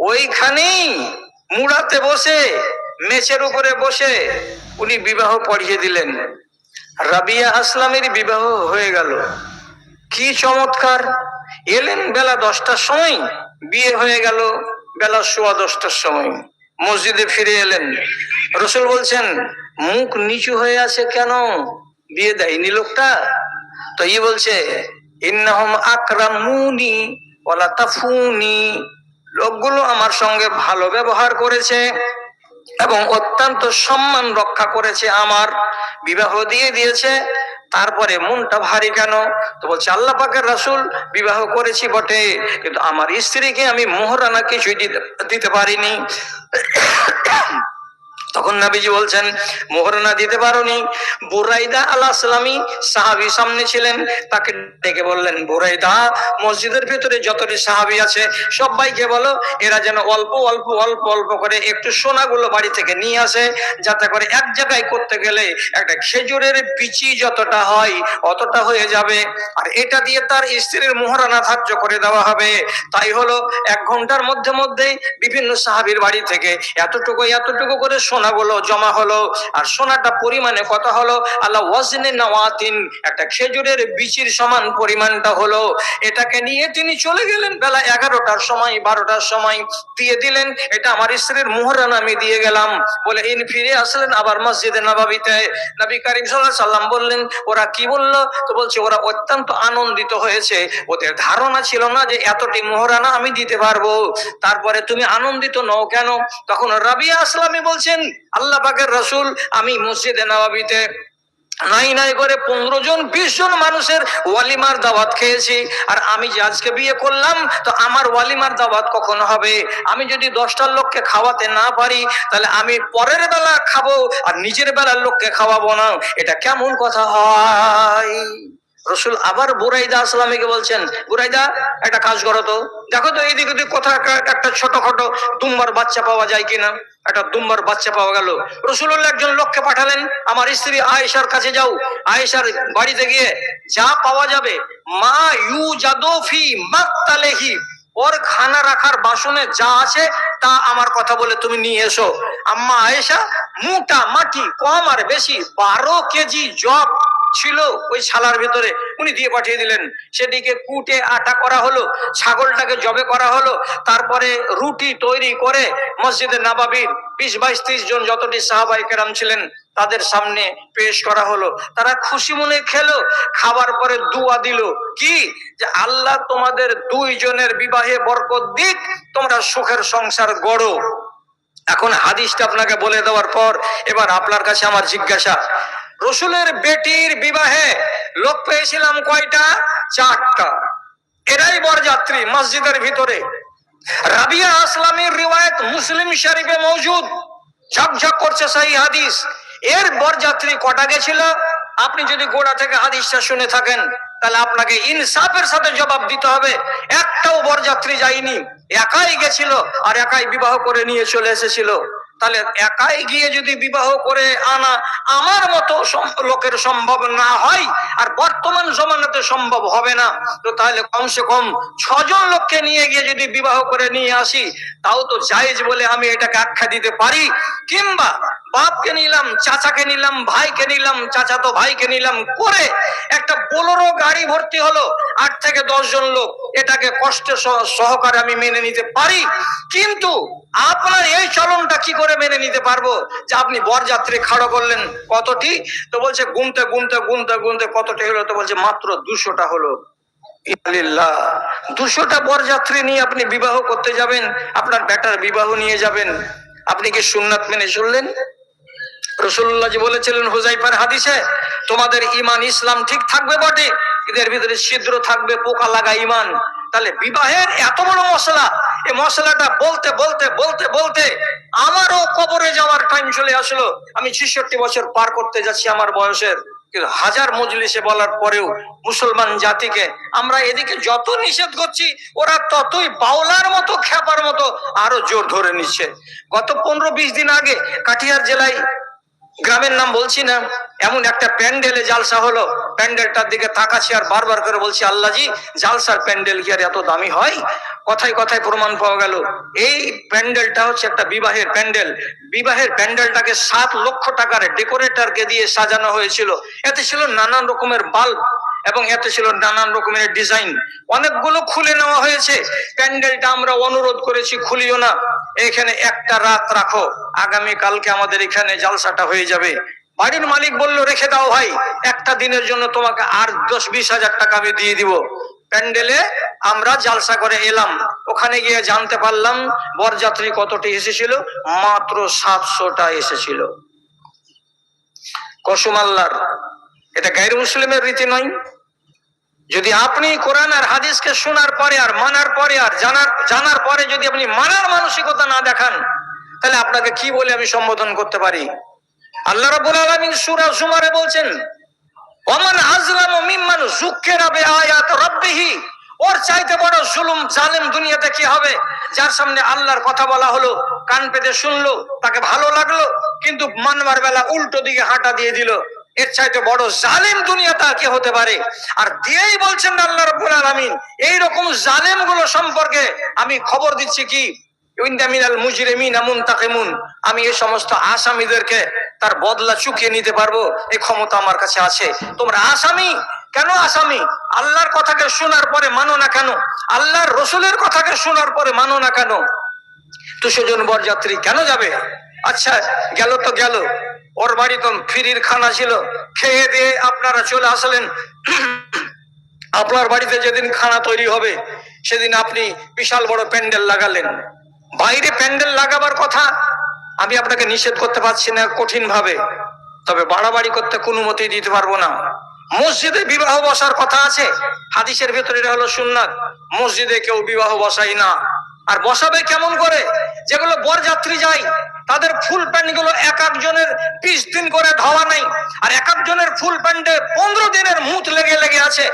S1: ওইখানেই মুড়াতে বসে, মেচের উপরে বসে উনি বিবাহ পড়িয়ে দিলেন। রাবিয়া আসলামের বিবাহ হয়ে গেল। কি চমৎকার! এলেন বেলা 10টার সময়, বিয়ে হয়ে গেল বেলা 10:15টার সময়। মসজিদে ফিরে এলেন, রাসূল বলছেন, মুখ নিচু হয়ে আছে কেন? বিয়ে দেয়নি লোকটা? তো বলছে, ইন্নাহুম আকরামুনি ওয়ালা তাফুনি, লোকগুলো আমার সঙ্গে ভালো ব্যবহার করেছে, এবং অত্যন্ত সম্মান রক্ষা করেছে, আমার বিবাহ দিয়ে দিয়েছে। তারপরে মনটা ভারী কেন? তো বলছে আল্লাহ পাকের রাসূল, বিবাহ করেছি বটে, কিন্তু আমার স্ত্রীকে আমি মোহরানা কিছুই দিতে পারিনি। তখন নবীজি বলছেন, মোহরানা দিতে পারোনি? বুরাইদা আল আসলামী সাহাবী সামনে ছিলেন, তাকে ডেকে বললেন, বুরাইদা, মসজিদের ভিতরে যতটি সাহাবী আছে সবাইকে বলো এরা যেন অল্প অল্প অল্প অল্প করে একটু সোনাগুলো বাড়ি থেকে নিয়ে আসে, যাতে করে এক জায়গায় করতে গেলে একটা খেজুরের বিচি যতটা হয় অতটা হয়ে যাবে, আর এটা দিয়ে তার স্ত্রীর মোহরানা ধার্য করে দেওয়া হবে। তাই হলো 1 ঘন্টার মধ্যে মধ্যেই বিভিন্ন সাহাবীর বাড়ি থেকে এতটুকু এতটুকু করে সোনাগুলো জমা হলো। আর সোনাটা পরিমাণে কত হলো? আল্লাহ ওয়াজনে নাওয়াতিন, একটা খেজুরের বিচির সমান পরিমাণটা হলো। এটাকে নিয়ে তিনি চলে গেলেন বেলা 11টার সময় 12টার সময়, দিয়ে দিলেন, এটা আমার স্ত্রীর মোহরানা আমি দিয়ে গেলাম বলে ইনি ফিরে আসলেন আবার মসজিদে নববীতে। নবী করিম সাল্লাল্লাহু আলাইহি সাল্লাম বললেন, ওরা কি বললো? তো বলছে ওরা অত্যন্ত আনন্দিত হয়েছে, ওদের ধারণা ছিল না যে এতটি মোহরানা আমি দিতে পারবো। তারপরে তুমি আনন্দিত নও কেন? তখন রাবিয়া আসলামী বলছেন, আল্লাহ পাকের রাসূল, আমি মসজিদে নববীতে নাই নাই করে 15 জন 20 জন মানুষের ওয়ালিমার দাওয়াত খেয়েছি, আর আমি যে আজকে বিয়ে করলাম, তো আমার ওয়ালিমার দাওয়াত কখন হবে? আমি যদি 10টা লোককে খাওয়াতে না পারি, তাহলে আমি পরের বেলা খাবো আর নিজের বেলার লোককে খাওয়াবো না, এটা কেমন কথা হয়? রসুল আবার বুরাইদা আসলামীকে বলছেন, বুরাইদা, একটা কাজ করো তো, দেখো তো এইদিকে ওদিক কোথাও একটা ছোটখাটো দুম্বার বাচ্চা পাওয়া যায় কিনা। একটা দুম্বার বাচ্চা পাওয়া গেল। রসুল্লাহ একজন লোককে পাঠালেন, আমার স্ত্রী আয়েশার কাছে যাও, আয়েশার বাড়িতে গিয়ে যা পাওয়া যাবে, মা ইউ জাদোফি মাকতালেহি, ওর খানা রাখার বাসনে যা আছে তা আমার কথা বলে তুমি নিয়ে এসো। আম্মা আয়েশা মোটা মাটি কম আর বেশি 12 কেজি জব ছিল ওই ছালার ভিতরে, উনি দিয়ে পাঠিয়ে দিলেন। সেদিকে কুটে আটা করা হলো, ছাগলটাকে জবে করা হলো, তারপরে রুটি তৈরি করে মসজিদে নববীর 20, 22, 30 জন যতটি সাহাবায়ে কেরাম ছিলেন তাদের সামনে পেশ করা হলো। তারা খুশি মনে খেলো। খাবার পরে দুয়া দিল, কি যে আল্লাহ তোমাদের 2 জনের বিবাহে বরকত দিক, তোমরা সুখের সংসার গড়ো। এখন হাদিসটা আপনাকে বলে দেওয়ার পর এবার আপনার কাছে আমার জিজ্ঞাসা, রসুলের বেটির বিবাহে লোক পেয়েছিলাম কয়টা? 4টা। এরাই বরযাত্রী মসজিদের ভিতরে। রাবিয়া আসলামের রিওয়ায়াত মুসলিম শরীফে মওজুদ, ঝকঝক করছে সেই হাদিস। এর বরযাত্রী কটা গেছিল? আপনি যদি গোড়া থেকে হাদিসটা শুনে থাকেন, তাহলে আপনাকে ইনসাফের সাথে জবাব দিতে হবে। একটাও বরযাত্রী যায়নি, একাই গেছিল আর একাই বিবাহ করে নিয়ে চলে এসেছিল। তাহলে একাই গিয়ে যদি বিবাহ করে আনা আমার মতো লোকের সম্ভব না হয়, আর বর্তমান জমানাতে সম্ভব হবে না, তো তাহলে কমসে কম 6 জন লোককে নিয়ে গিয়ে যদি বিবাহ করে নিয়ে আসি, তাও তো জায়েজ বলে আমি এটাকে আখ্যা দিতে পারি। কিংবা বাপকে নিলাম, চাচাকে নিলাম, ভাইকে নিলাম, চাচাতো ভাইকে নিলাম, করে একটা বোলেরো গাড়ি ভর্তি হলো 8 থেকে 10 জন লোক, এটাকে কষ্টের সহকারে আমি মেনে নিতে পারি। কিন্তু আপনার এই চলনটা কি করে মেনে নিতে পারবো যে আপনি বরযাত্রী খাড়ো করলেন? কতটি? তো বলছে গুনতে গুনতে গুনতে গুনতে কতটি হলো? তো বলছে মাত্র 200টা হলো। 200টা বরযাত্রী নিয়ে আপনি বিবাহ করতে যাবেন, আপনার বেটার বিবাহ নিয়ে যাবেন, আপনি কি সুন্নাত মেনে চললেন? রাসূলুল্লাহ যে বলেছিলেন হুযায়ফার হাদিসে, তোমাদের ঈমান ইসলাম ঠিক থাকবে বটে, এদের ভিতরে ছিদ্র থাকবে, পোকা লাগা ঈমান। তাহলে বিবাহের এত বড় মশলা, এই মশলাটা বলতে বলতে বলতে বলতে আমারও কবরে যাওয়ার টাইম চলে আসলো। আমি 66 বছর পার করতে যাচ্ছি আমার বয়সের, কিন্তু হাজার মজলিসে বলার পরেও মুসলমান জাতিকে আমরা এদিকে যত নিষেধ করছি, ওরা ততই বাউলার মতো খ্যাপার মতো আরো জোর ধরে নিচ্ছে। গত 15-20 দিন আগে কাটিহার জেলায়, গ্রামের নাম বলছি না, এমন একটা প্যান্ডেলে জালসা হলো। প্যান্ডেলটার দিকে তাকাচ্ছি আর বারবার করে বলছি, আল্লাহজি, জালসার প্যান্ডেল কি আর এত দামি হয়? কথায় কথায় প্রমাণ পাওয়া গেল এই প্যান্ডেলটা হচ্ছে একটা বিবাহের প্যান্ডেল। বিবাহের প্যান্ডেলটাকে 7 লক্ষ টাকার ডেকোরেটরকে দিয়ে সাজানো হয়েছিল। এতে ছিল নানান রকমের বাল্ব এবং এতে ছিল নানান রকমের ডিজাইন। অনেকগুলো খুলে নেওয়া হয়েছে। প্যান্ডেলটা আমরা অনুরোধ করেছি, খুলিও না, এখানে একটা রাত রাখো, আগামী কালকে আমাদের এখানে জালসাটা হয়ে যাবে। বাড়ির মালিক বলল, রেখে দাও ভাই, একটা দিনের জন্য তোমাকে আর 10-20 হাজার টাকা আমি দিয়ে দিব। প্যান্ডেলে আমরা জালসা করে এলাম। ওখানে গিয়ে জানতে পারলাম বরযাত্রী কতটি এসেছিল, মাত্র 700টা এসেছিল। কসম আল্লাহর, এটা গায়র মুসলিমের রীতি নয়। যদি আপনি কোরআন আর হাদিসকে শোনার পরে আর মানার পরে আর জানার পরে যদি আপনি মানার মানসিকতা না দেখান, তাহলে আপনাকে কি বলে আমি সম্বোধন করতে পারি? আল্লাহ রাব্বুল আলামিন সূরা জুমারে বলছেন, ওমান আযলামু মিম্মান যুক্কিরা বিআয়াতি রাব্বিহি, ওর চাইতে বড় জুলুম জালেম দুনিয়াতে কি হবে? যার সামনে আল্লাহর কথা বলা হলো, কান পেতে শুনলো, তাকে ভালো লাগলো, কিন্তু মানবার বেলা উল্টো দিকে হাঁটা দিয়ে দিল। এর চাইতে বড় জালেম দুনিয়াতে আর কি হতে পারে? আর দিয়েই বলছেন আল্লাহ রাব্বুল আলামিন, এই রকম জালেম গুলো সম্পর্কে আমি খবর দিচ্ছি কি, ইন্না মিনাল মুজরিমিনা মুনতাকিমুন, আমি এই সমস্ত আসামিদেরকে তার বদলা চুকিয়ে নিতে পারবো, এই ক্ষমতা আমার কাছে আছে। তোমরা আসামি। কেন আসামি? আল্লাহর কথাকে শোনার পরে মানো না কেন? আল্লাহর রসুলের কথাকে শোনার পরে মানো না কেন? 200 জন বরযাত্রী কেন যাবে? আচ্ছা, গেল তো গেল, ওর বাড়ি তো ফ্রির খানা ছিল, খেয়ে দিয়ে আপনারা চলে আসলেন। আপনার বাড়িতে যেদিন খানা তৈরি হবে সেদিন আপনি বিশাল বড় প্যান্ডেল লাগালেন। বাইরে প্যান্ডেল লাগাবার কথা আমি আপনাকে নিষেধ করতে পারছি না কঠিন ভাবে, তবে বাড়াবাড়ি করতে কোনো মতেই দিতে পারবো না। মসজিদে বিবাহ বসার কথা আছে, হাদিসের ভেতরে এটা হলো সুন্নাত। মসজিদে কেউ বিবাহ বসাই না। আর বসাবে কেমন করে? যেগুলো বরযাত্রী যায় তাদের ফুল প্যান্ট গুলো এক একজনের 20 দিন করে ধোয়া নাই, আর এক একজনের ফুল প্যান্টে 15 দিনের মুত লেগে লেগে আছে।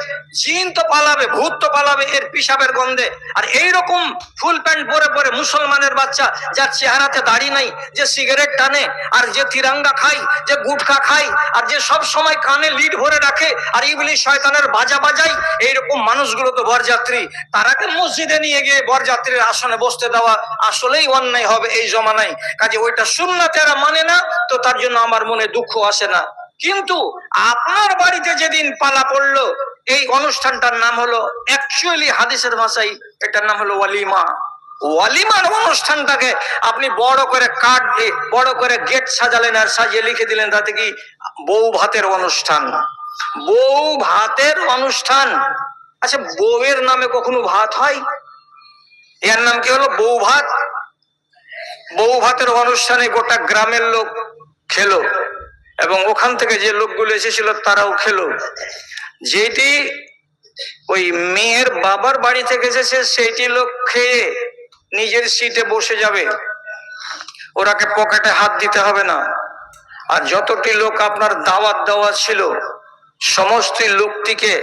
S1: জিন তো পালাবে, ভূত তো পালাবে এর পিসাবের গন্ধে। আর এইরকম ফুল প্যান্ট পরে পরে মুসলমানের বাচ্চা, যার চেহারাতে দাড়ি নাই, যে সিগারেট টানে, আর যে তিরঙ্গা খায়, যে গুটখা খায়, আর যে সব সময় কানে লিড ভরে রাখে আর ইবলিশ শয়তানের বাজা বাজায়, এইরকম মানুষগুলো তো বরযাত্রী। তারাকে মসজিদে নিয়ে গিয়ে বরযাত্রীর আসনে বসতে দেওয়া আসলেই অন্যায় হবে এই জমানায়। কাজে ওইটা সুন্নাত এরা মানে না, তো তার জন্য আমার মনে দুঃখ আসে না। কিন্তু আপনার বাড়িতে যেদিন পালা পড়লো, এই অনুষ্ঠানটার নাম হলো, অ্যাকচুয়ালি হাদিসের ভাষায় এটার নাম হলো ওয়ালিমা। ওয়ালিমার অনুষ্ঠানটাকে আপনি বড় করে কাঠ দিয়ে বড় করে গেট সাজালেন আর সাজিয়ে লিখে দিলেন তাতে কি বউ ভাতের অনুষ্ঠান। বউ ভাতের অনুষ্ঠান। আচ্ছা, বউয়ের নামে কখনো ভাত হয়? এর নাম কি হলো? বউ ভাত। বউ ভাতের অনুষ্ঠানে গোটা গ্রামের লোক খেলো, এবং ওখান থেকে যে লোকগুলো এসেছিল তারাও খেলো। যেটি ওই মেয়ের বাবার বাড়ি থেকে এসেছে সেইটি লোক খেয়ে নিজের সিটে বসে যাবে, ওরাকে পকেটে হাত দিতে হবে না। আর যতটি লোক আপনার দাওয়াত দেওয়া ছিল সমস্ত লোকটিকে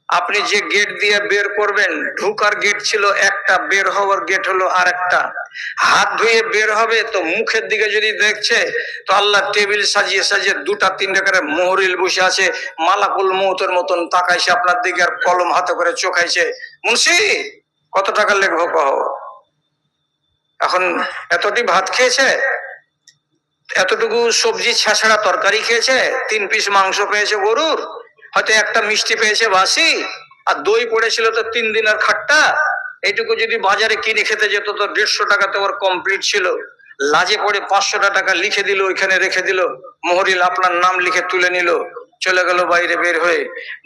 S1: আপনি যে গেট দিয়ে বের করবেন, ঢুকার গেট ছিল একটা, বের হওয়ার গেট হলো আর একটা। হাত ধুয়ে বের হবে তো মুখের দিকে যদি দেখছে তো আল্লাহ টেবিল সাজিয়ে সাজিয়ে 2-3টা করে মোহরিল বসে আছে, মালাকুল মৌতের মতন তাকাইছে আপনার দিকে আর কলম হাতে করে চোখাইছে, মুন্সি কত টাকা লিখবো কহ। এখন এতটি ভাত খেয়েছে, এতটুকু সবজি ছাড়া তরকারি খেয়েছে, 3 পিস মাংস পেয়েছে গরুর, হয়তো একটা মিষ্টি পেয়েছে বাসি, আর দই পড়েছিল তো 3 দিনের খাট্টা। এইটুকু যদি বাজারে কিনে খেতে যেত তো 150 টাকাতে ওর কমপ্লিট ছিল। লাজে পড়ে 500টা টাকা লিখে দিল, ওইখানে রেখে দিল, মোহরিল আপনার নাম লিখে তুলে নিল, চলে গেল বাইরে বের হয়ে।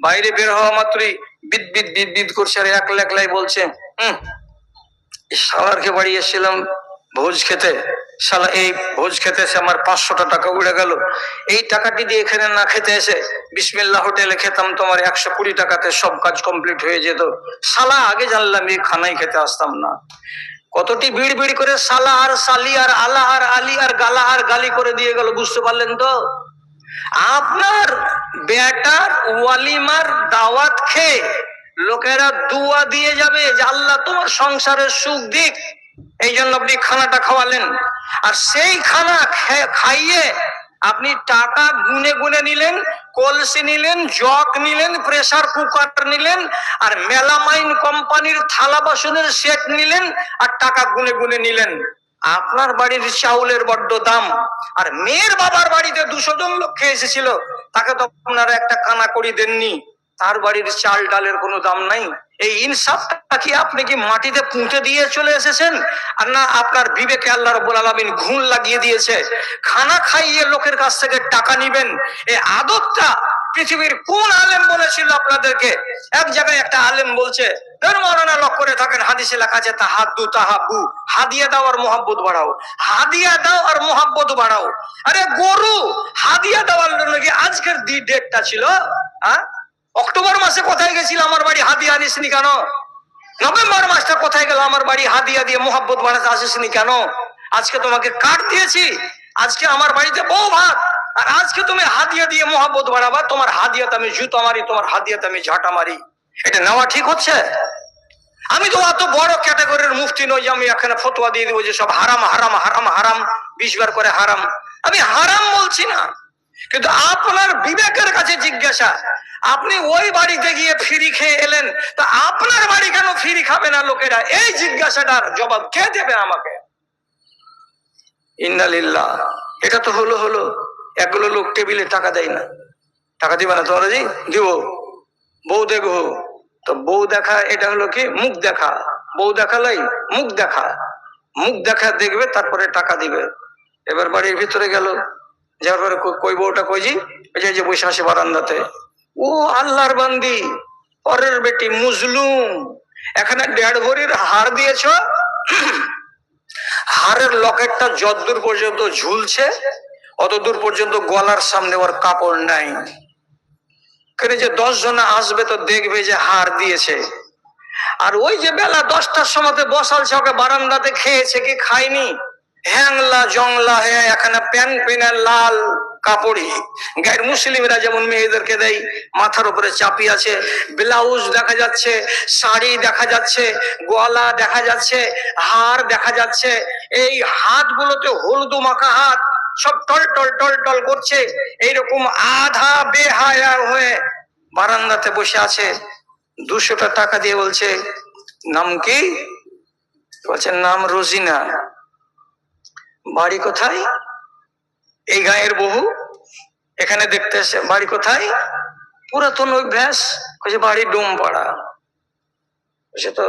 S1: বাইরে বের হওয়া মাত্রই বিদ বিদ বিদ করছে আর একলাই বলছে, শালারকে বাড়ি এসেছিলাম ভোজ খেতে, শালা এই ভোজ খেতে এসে আমার 500টা টাকা উড়ে গেল। এই টাকাটি দিয়ে এখানে না খেতে এসে বিসমিল্লাহ হোটেলে খেতাম, তোমার 120 টাকাতে সব কাজ কমপ্লিট হয়ে যেত। শালা আগে জানলাম এই খানাই খেতে আসতাম না। কতটি বিড় বিড় করে শালা আর শালি আর আলা আর আলী আর গালা আর গালি করে দিয়ে গেল, বুঝতে পারলেন তো? আপনার বেটার ওয়ালিমার দাওয়াত খেয়ে লোকেরা দুয়া দিয়ে যাবে যে আল্লাহ তোমার সংসারের সুখ দিক, এই জন্য আপনি খানাটা খাওয়ালেন। আর সেই খানা খাইয়ে আপনি টাকা গুনে গুনে নিলেন, কলসি নিলেন, জগ নিলেন, প্রেসার কুকার নিলেন, আর মেলামাইন কোম্পানির থালা বাসনের সেট নিলেন, আর টাকা গুনে গুনে নিলেন। আপনার বাড়ির চাউলের বড্ড দাম, আর মেয়ের বাবার বাড়িতে 200 জন লোক খেয়ে এসেছিল, তাকে তো আপনারা একটা কানা করি দেননি, তার বাড়ির চাল ডালের কোনো দাম নাই। এই ইনসাফটা কি আপনি কি মাটিতে পুঁতে দিয়ে চলে এসেছেন, আর না আপনার বিবেকে আল্লাহ রাব্বুল আলামিন ঘুণ লাগিয়ে দিয়েছে? খানা খাইয়ে লোকের কাছ থেকে টাকা নিবেন, এই আদতটা পৃথিবীর কোন আলেম বলেছিল আপনাদেরকে? এক জায়গায় একটা আলেম বলছে, মৌলানা লক করে থাকেন, হাদিসে লেখা আছে তাহাদ্দু তাহাব্বু, হাদিয়া দাও আর মোহাব্বত বাড়াও, হাদিয়া দাও আর মোহাব্বত বাড়াও। আরে গরু হাদিয়া দেওয়ার জন্য কি আজকের ডেটটা ছিল? হ্যাঁ, অক্টোবর মাসে কোথায় গেছিল আমার বাড়ি হাদিয়া আনিসনি কেন? নভেম্বর মাসটা কোথায় গেল আমার বাড়ি হাদিয়া দিয়ে মোহাব্বত বাড়াতে আসিসনি কেন? আজকে তোমাকে কাঠ দিয়েছি, আজকে আমার বাড়িতে বউ ভাত, আর আজকে তুমি হাদিয়া দিয়ে মোহাব্বত বাড়াবা? তোমার হাদিয়াতে আমি জুতো মারি, তোমার হাদিয়াতে আমি ঝাঁটা মারি, এটা নেওয়া ঠিক হচ্ছে? আমি তো অত বড় ক্যাটাগরির মুফতি নই যে আমি এখানে ফতোয়া দিয়ে দেবো যে সব হারাম হারাম হারাম হারাম, 20 বার করে হারাম। আমি হারাম বলছি না, কিন্তু আপনার বিবেকের কাছে জিজ্ঞাসা, আপনি ওই বাড়িতে গিয়ে ফ্রি খেয়ে এলেন, তা আপনার বাড়ি কেন ফ্রি খাবে না লোকেরা? এই জিজ্ঞাসাটার জবাব কে দেবে আমাকে? ইন্নালিল্লাহ। এটা তো হলো হলো, একগুলো লোক টেবিলে টাকা দেয় না, টাকা দিবে না তোমরা? জি দিব, বউ দেখো, তো বউ দেখা এটা হলো কি? মুখ দেখা। বউ দেখালাই মুখ দেখা, মুখ দেখা দেখবে তারপরে টাকা দিবে। এবার বাড়ির ভিতরে গেল, যাওয়ার পরে কই বউটা কইজি, ওই যে বসে আসে বারান্দাতে, ও আল্লাহর বান্দি, পরের বেটি মুজলুম, এখানে 1.5 ভরির হার দিয়েছ, হারের লকেটটা যতদূর পর্যন্ত ঝুলছে অতদূর পর্যন্ত গলার সামনে ওর কাপড় নাই। যে 10 জনা আসবে তো দেখবে যে হার দিয়েছে, আর ওই যে বেলা 10টার সময় বসালছে ওকে বারান্দাতে, খেয়েছে কি খায়নি, হ্যাংলা জংলা হয়ে এখানে প্যান পেনে লাল কাপড়ি, গায়ের মুসলিমরা যেমন মেয়েদেরকে দেয় মাথার উপরে চাপি আছে, ব্লাউজ দেখা যাচ্ছে, শাড়ি দেখা যাচ্ছে, গলা দেখা যাচ্ছে, হার দেখা যাচ্ছে, এই হাতগুলোতে হলদু মাখা হাত, সব টল টল টল টল করছে, এইরকম আধা বেহায়া হয়ে বারান্দাতে বসে আছে। 200টা টাকা দিয়ে বলছে, নাম কি? বলছে নাম রোজিনা। বাড়ি কোথায়? এই গায়ের বহু, এখানে দেখতে এসে। বাড়ি কোথায়? পুরাতন অভ্যাস। বলছে বাড়ি ডোমপাড়া। বলছে তো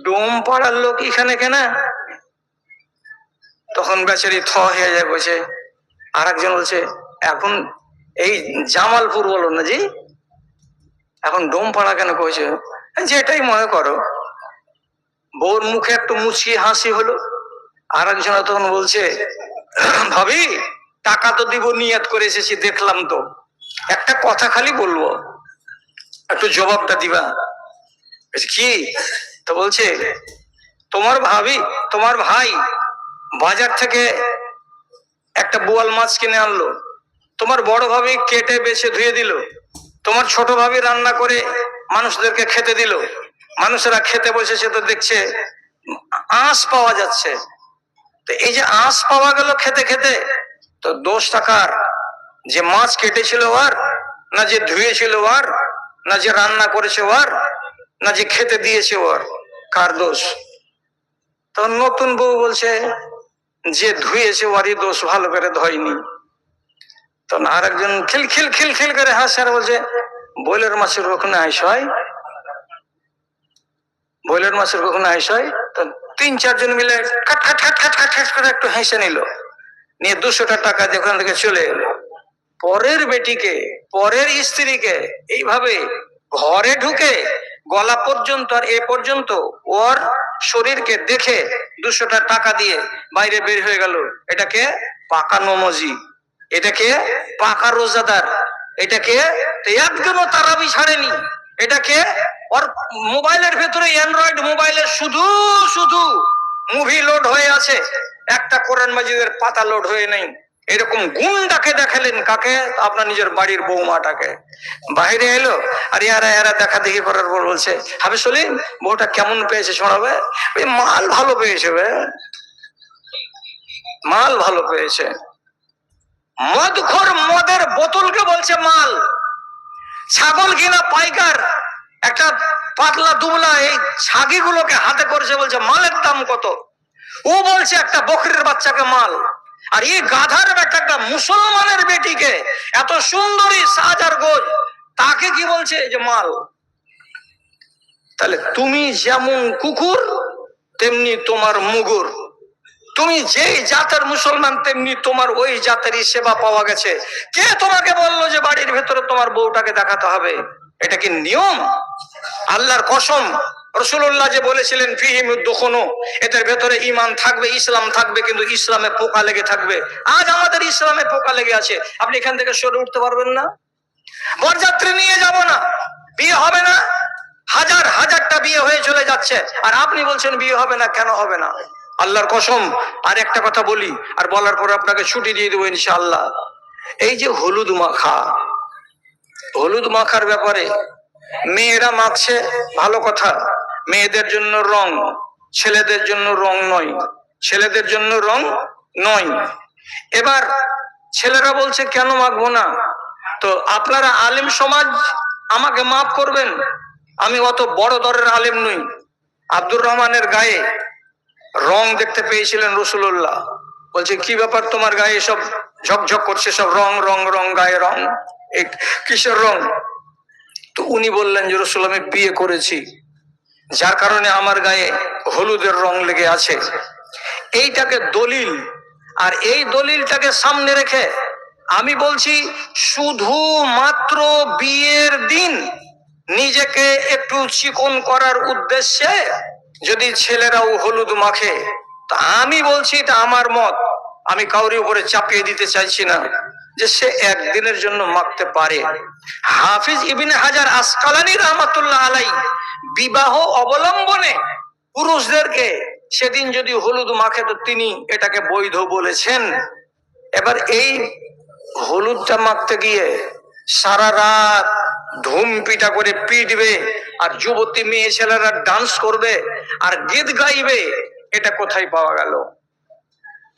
S1: ডোমপাড়ার লোক এখানে কেন? তখন বেচারি থ হয়ে যায়। বলছে, আর একজন বলছে, এখন এই জামালপুর বলো না জি, এখন ডোমপাড়া কেন কইছে? যেটাই মনে করো। বউর মুখে একটু মুছিয়ে হাসি হলো। আর একজন তখন বলছে, ভাবি টাকা তো দিব, নিয়ত করে এসেছি, দেখলাম তো, একটা কথা খালি বলবো, একটু জবাবটা দিবা। কি? তো বলছে, তোমার ভাবি, তোমার ভাই বাজার থেকে একটা বোয়াল মাছ কিনে আনলো, তোমার বড় ভাবি কেটে বেছে ধুয়ে দিল, তোমার ছোট ভাবি রান্না করে মানুষদেরকে খেতে দিল, মানুষেরা খেতে বসেছে তো দেখছে আঁশ পাওয়া যাচ্ছে, তো এই যে আঁশ পাওয়া গেল খেতে খেতে, তো 10 টাকার যে মাছ কেটেছিল আর, না যে ধুয়েছিল আর, না যে রান্না করেছে আর, না যে খেতে দিয়েছে ওর, কার দোষ? তো নতুন বউ বলছে, যে ধুয়েছে ওরই দোষ, ভালো করে ধয়নি। তখন আর একজন খিলখিল খিলখিল করে হাসে আর বলছে, বয়লার মাছের কখনো আইস হয়? বয়লার মাছের কখনো আইস হয়? তো 3-4 জন মিলে খাট খাট খাট খাট খাট খাট করে একটু হেসে নিল, নিয়ে 200টা টাকা দিয়ে ওখান থেকে চলে এলো। পরের বেটিকে, পরের স্ত্রীকে এইভাবে ঘরে ঢুকে গলা পর্যন্ত আর এ পর্যন্ত ওর শরীরকে দেখে 200টা টাকা দিয়ে বাইরে বের হয়ে গেল। এটাকে পাকা নমজি, এটাকে পাকা রোজাদার, এটাকে একজনও তারাবি ছাড়েনি, এটাকে ওর মোবাইলের ভেতরে, অ্যান্ড্রয়েড মোবাইলে শুধু শুধু মুভি লোড হয়ে আছে, একটা কোরআন মাজিদের পাতা লোড হয়ে নেই। এরকম গুন্ডাকে দেখালেন। কাকে? আপনার নিজের বাড়ির বৌমাটাকে। বাইরে এলো আর এরা দেখা দেখি করার পর বলছে, হাবে সলিম বউটা কেমন পেয়েছে শোনাবে? ওই মাল ভালো পেয়েছে, মাল ভালো পেয়েছে। মদখোর মদের বোতলকে বলছে মাল। ছাগল কিনা পাইকার একটা পাতলা দুবলা এই ছাগিগুলোকে হাতে করেছে, বলছে মালের দাম কত? ও বলছে একটা বকরির বাচ্চাকে মাল। আর এই গাধার একটা মুসলমানের বেটিকে, এত সুন্দরী সাজার গোজ, তাকে কি বলছে? যে মাল। তাহলে তুমি যেমন কুকুর তেমনি তোমার মুগুর। তুমি যেই জাতের মুসলমান তেমনি তোমার ওই জাতেরই সেবা পাওয়া গেছে। কে তোমাকে বললো যে বাড়ির ভেতরে তোমার বউটাকে দেখাতে হবে? এটা কি নিয়ম? আল্লাহর কসম, রাসূলুল্লাহ যে বলেছিলেন ফিহিম দুখুনু, এদের ভেতরে ঈমান থাকবে, ইসলাম থাকবে, কিন্তু ইসলামে পোকা লেগে থাকবে। আজ আমাদের ইসলামে পোকা লেগে আছে। আপনি এখান থেকে সরে উঠতে পারবেন না। বরযাত্রী নিয়ে যাব না, বিয়ে হবে না। হাজার হাজারটা বিয়ে হয়ে চলে যাচ্ছে, আর আপনি বলছেন বিয়ে হবে না। কেন হবে না? আল্লাহর কসম। আর একটা কথা বলি, আর বলার পরে আপনাকে ছুটি দিয়ে দেবো ইনশাআল্লাহ। এই যে হলুদ মাখা, হলুদ মাখার ব্যাপারে মেয়েরা মাখছে, ভালো কথা, মেয়েদের জন্য রং, ছেলেদের জন্য রং নয়, ছেলেদের জন্য রং নয়। এবার ছেলেরা বলছে কেন মাখবো না? তো আপনারা আলেম সমাজ, আমাকে মাফ করবেন, আমি অত বড় দরের আলেম নই। আব্দুর রহমানের গায়ে রং দেখতে পেয়েছিলেন রাসূলুল্লাহ, বলছে কি ব্যাপার তোমার গায়ে সব ঝকঝক করছে, সব রং রং রং, গায়ে রং, কিসের রং? তো উনি বললেন যে রাসূল, আমি বিয়ে করেছি, যার কারণে আমার গায়ে হলুদের রং লেগে আছে। এইটাকে দলিল, আর এই দলিলটাকে সামনে রেখে আমি বলছি, শুধুমাত্র বিয়ের দিন নিজেকে একটু চিকন করার উদ্দেশ্যে যদি ছেলেরাও হলুদ মাখে, তা আমি বলছি, এটা আমার মত, আমি কাউরি উপরে চাপিয়ে দিতে চাইছি না যে সে একদিনের জন্য মাখতে পারে। হাফিজ ইবনে হাজার আসকালানী রাহমাতুল্লাহ আলাই বিবাহ অবলম্বনে পুরুষদেরকে সেদিন যদি হলুদ মাখে তো তিনি এটাকে বৈধ বলেছেন। এবার এই হলুদটা মাখতে গিয়ে সারা রাত ধুম পিটা করে পিটবে, আর যুবতী মেয়ে ছেলেরা ডান্স করবে আর গীত গাইবে, এটা কোথায় পাওয়া গেল?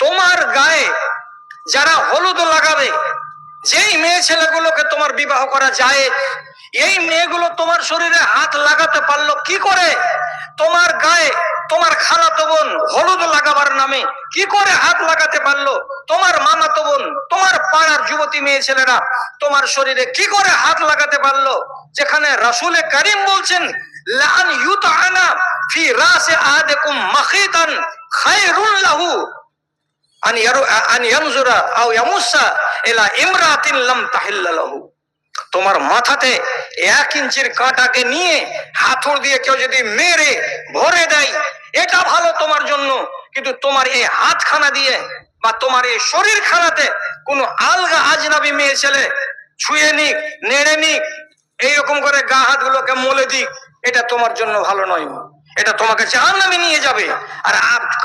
S1: তোমার গায়ে যারা হলুদ লাগাবে, যেই মেয়ে ছেলেগুলোকে তোমার বিবাহ করা যায়, এই মেয়েগুলো তোমার শরীরে হাত লাগাতে পারলো কি করে? তোমার গায়ে তোমার খালাতো বোন হলুদ লাগাবার নামে কি করে হাত লাগাতে পারলো? তোমার মামাতো বোন, তোমার পাড়ার যুবতী মেয়ে ছেলেরা তোমার শরীরে কি করে হাত লাগাতে পারলো? যেখানে রাসূলে কারীম বলছেন, লান ইউতআনা ফি রাসি আহাদিকুম মাখিতান খায়রুন লাহু আন ইয়ানজুরা আও ইয়ামুসা ইলা ইমরাতিন লাম তাহিল্লা লাহু। তোমার মাথাতে 1 ইঞ্চির কাঁটাকে নিয়ে হাতুড় দিয়ে কেউ যদি মেরে ভরে দেয়, এটা ভালো তোমার জন্য, কিন্তু তোমার এই হাতখানা দিয়ে বা তোমার এই শরীর খানাতে কোনো আলগা আজনাবি মেয়ে ছেলে ছুঁয়ে নিক, নেড়ে নিক, এইরকম করে গা হাতগুলোকে মলে দিক, এটা তোমার জন্য ভালো নয়, এটা তোমাকে জাহান্নামে নিয়ে যাবে। আর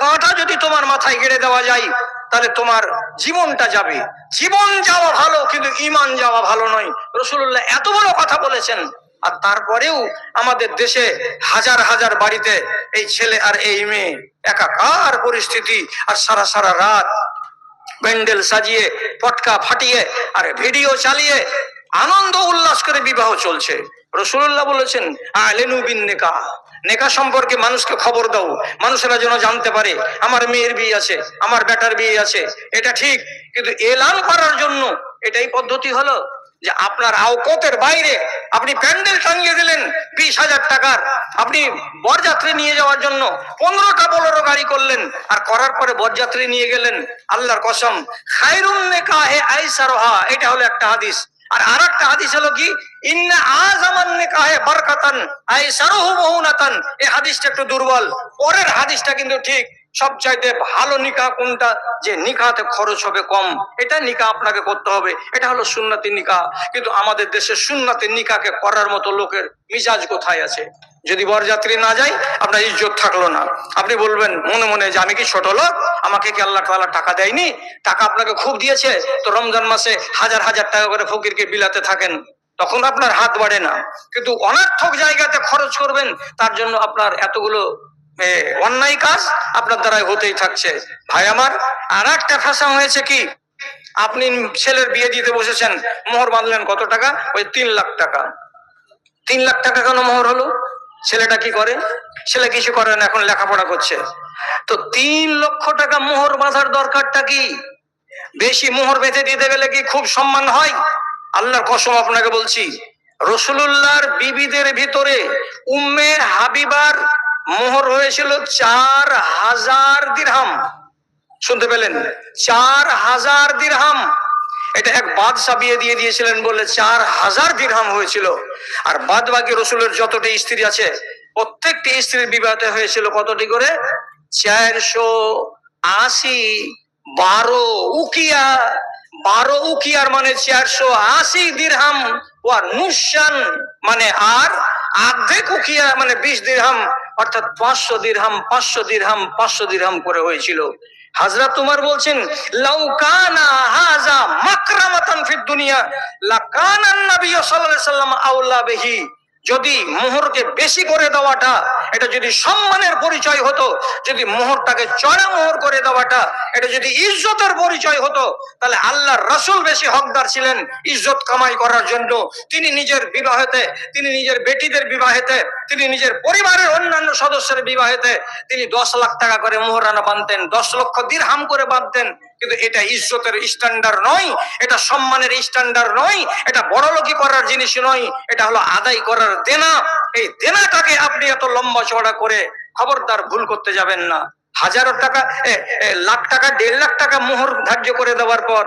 S1: কাঁটা যদি তোমার মাথায় গেড়ে দেওয়া যায়, তাহলে তোমার জীবনটা যাবে। জীবন যাওয়া ভালো, কিন্তু ঈমান যাওয়া ভালো নয়। রাসূলুল্লাহ এত বড় কথা বলেছেন, আর তারপরেও আমাদের দেশে হাজার হাজার বাড়িতে এই ছেলে আর এই মেয়ে একাকার পরিস্থিতি, আর সারা সারা রাত প্যান্ডেল সাজিয়ে, পটকা ফাটিয়ে আর ভিডিও চালিয়ে আনন্দ উল্লাস করে বিবাহ চলছে। রাসূলুল্লাহ বলেছেন, আলিনু বিন নিকাহ, নেকাহ সম্পর্কে মানুষকে খবর দাও, মানুষেরা যেন জানতে পারে আমার মেয়ের বিয়ে আছে, আমার বেটার বিয়ে আছে। এটা ঠিক, কিন্তু এলান করার জন্য এটাই পদ্ধতি হলো যে আপনার আওকতের বাইরে আপনি প্যান্ডেল টাঙিয়ে দিলেন 20,000 টাকার, আপনি বরযাত্রী নিয়ে যাওয়ার জন্য 15টা বোলেরো গাড়ি করলেন, আর করার পরে বরযাত্রী নিয়ে গেলেন। আল্লাহর কসম, খায়রুন নিকাহে আইসারুহা, এটা হলো একটা হাদিস। আর আরেকটা হাদিস হলো কি, ইন্না আযামান নিকাহে বারকাতান আইসারুহু মুহুনাতান, এই হাদিসটা একটু দুর্বল, পরের হাদিসটা কিন্তু ঠিক। সবচাইতে ভালো নিকাহ কোনটা? যে নিকাহতে খরচ হবে কম, এটা নিকাহ আপনাকে করতে হবে, এটা হলো সুন্নতি নিকাহ। কিন্তু আমাদের দেশে সুন্নতি নিকাহকে করার মতো লোকের মিজাজ কোথায় আছে? যদি বরযাত্রী না যায়, আপনার ইজ্জত থাকলো না। আপনি বলবেন মনে মনে যে আমি কি ছোট লোক, আমাকে কি আল্লাহ তাআলা টাকা দেয়নি? টাকা আপনাকে খুব দিয়েছে, তো রমজান মাসে হাজার হাজার টাকা করে ফকিরকে বিলাতে থাকেন, তখন আপনার হাত বাড়ে না। কিন্তু অনর্থক জায়গাতে খরচ করবেন, তার জন্য আপনার এতগুলো অন্যায় কাজ আপনার দ্বারাই হতেই থাকছে। ভাই আমার, আর একটা ফ্যাশন হয়েছে কি, আপনি ছেলের বিয়ে দিতে বসেছেন, মোহর বাঁধলেন কত টাকা? ওই 3 লাখ টাকা। 3 লাখ টাকা কেন মোহর হলো? ছেলেটা কি করে? ছেলে কিছু করে না, এখন লেখাপড়া করছে। তো 3 লক্ষ টাকা মোহর বাঁধার দরকারটা কি? বেশি মোহর বেঁধে দিতে গেলে কি খুব সম্মান হয়? আল্লাহর কসম আপনাকে বলছি, রাসূলুল্লাহর বিবিদের ভিতরে উম্মে হাবিবার মোহর হয়েছিল 4000 দিরহাম। শুনতে পেলেন? 4000 দিরহাম। এটা এক বাদশা বিয়ে দিয়ে দিয়েছিলেন বলে 4000 দিরহাম হয়েছিল। আর বাদ বাকি রসুলের যতটি স্ত্রী আছে প্রত্যেকটি স্ত্রীর বিবাহতে হয়েছিল কতটি করে? 480। 12 উকিয়া, 12 উকিয়ার মানে 480 দিরহাম। ওয়ার নুসান মানে আর অর্ধেক উকিয়া মানে 20 দিরহাম, অর্থাৎ 500 দিরহাম 500 দিরহাম 500 দিরহাম করে হয়েছিল। হযরত উমর বলছেন, লাউ কানা হাযা মাকরামাতান ফিদ দুনিয়া লাকানা নবী সাল্লাল্লাহু আলাইহি ওয়াসাল্লাম আউলা বিহি। যদি মোহরকে বেশি করে দেওয়াটা এটা যদি সম্মানের পরিচয় হতো, যদি মোহরটাকে চড়া মোহর করে দেওয়াটা এটা যদি ইজ্জতের পরিচয় হতো, তাহলে আল্লাহর রাসূল বেশি হকদার ছিলেন ইজ্জত কামাই করার জন্য। তিনি নিজের বিবাহেতে, তিনি নিজের বেটিদের বিবাহেতে, তিনি নিজের পরিবারের অন্যান্য সদস্যের বিবাহেতে তিনি 10 লাখ টাকা করে মোহরানা বাঁধতেন, 10 লক্ষ দিরহাম করে বাঁধতেন। কিন্তু এটা ইজ্জতের স্ট্যান্ডার্ড নয়, এটা সম্মানের স্ট্যান্ডার্ড নয়, এটা বড়লোকি করার জিনিস নয়, এটা হলো আদায় করার দেনা। এই দেনাটাকে আপনি এত লম্বা চওড়া করে খবরদার ভুল করতে যাবেন না। হাজারো টাকা, লাখ টাকা, 1.5 লাখ টাকা মোহর ধার্য করে দেওয়ার পর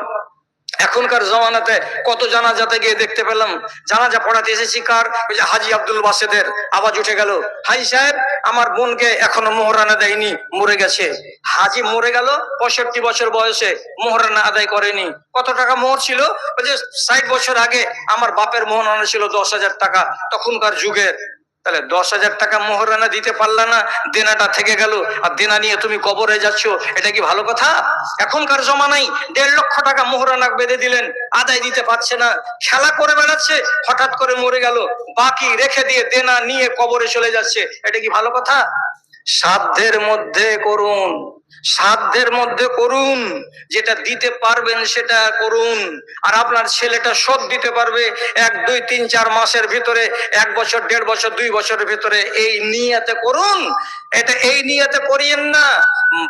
S1: এখনকার জমানাতে কত জানাজাতে গিয়ে দেখতে পেলাম, জানাজা পড়াতে এসেছি কার, ওই যে হাজী আব্দুল বাসেদের, আওয়াজ উঠে গেল, হাজী সাহেব আমার বোনকে এখনো মোহরানা দেয়নি, মরে গেছে। হাজী মরে গেল 65 বছর বয়সে, মোহরানা আদায় করেনি। কত টাকা মোহর ছিল? ওই যে 60 বছর আগে আমার বাপের মোহরানা ছিল 10,000 টাকা, তখনকার যুগের। তাহলে 10,000 টাকা মোহরানা দিতে পারলা না, দেনাটা থেকে গেল, আর দেনা নিয়ে তুমি কবরে যাচ্ছ, এটা কি ভালো কথা? এখনকার জমানায় 1.5 লক্ষ টাকা মোহরানা বেঁধে দিলেন, আদায় দিতে পারছে না, খেলা করে বেড়াচ্ছে, হঠাৎ করে মরে গেল, বাকি রেখে দিয়ে দেনা নিয়ে কবরে চলে যাচ্ছে, এটা কি ভালো কথা? সাধ্যের মধ্যে করুন, সাধ্যের মধ্যে করুন, যেটা দিতে পারবেন সেটা করুন। আর আপনার ছেলেটা শোধ দিতে পারবে 1, 2, 3, 4 মাসের ভিতরে, 1 বছর, 1.5 বছর, 2 বছরের ভিতরে, এই নিয়তে করুন। এটা এই নিয়তে করিয়েন না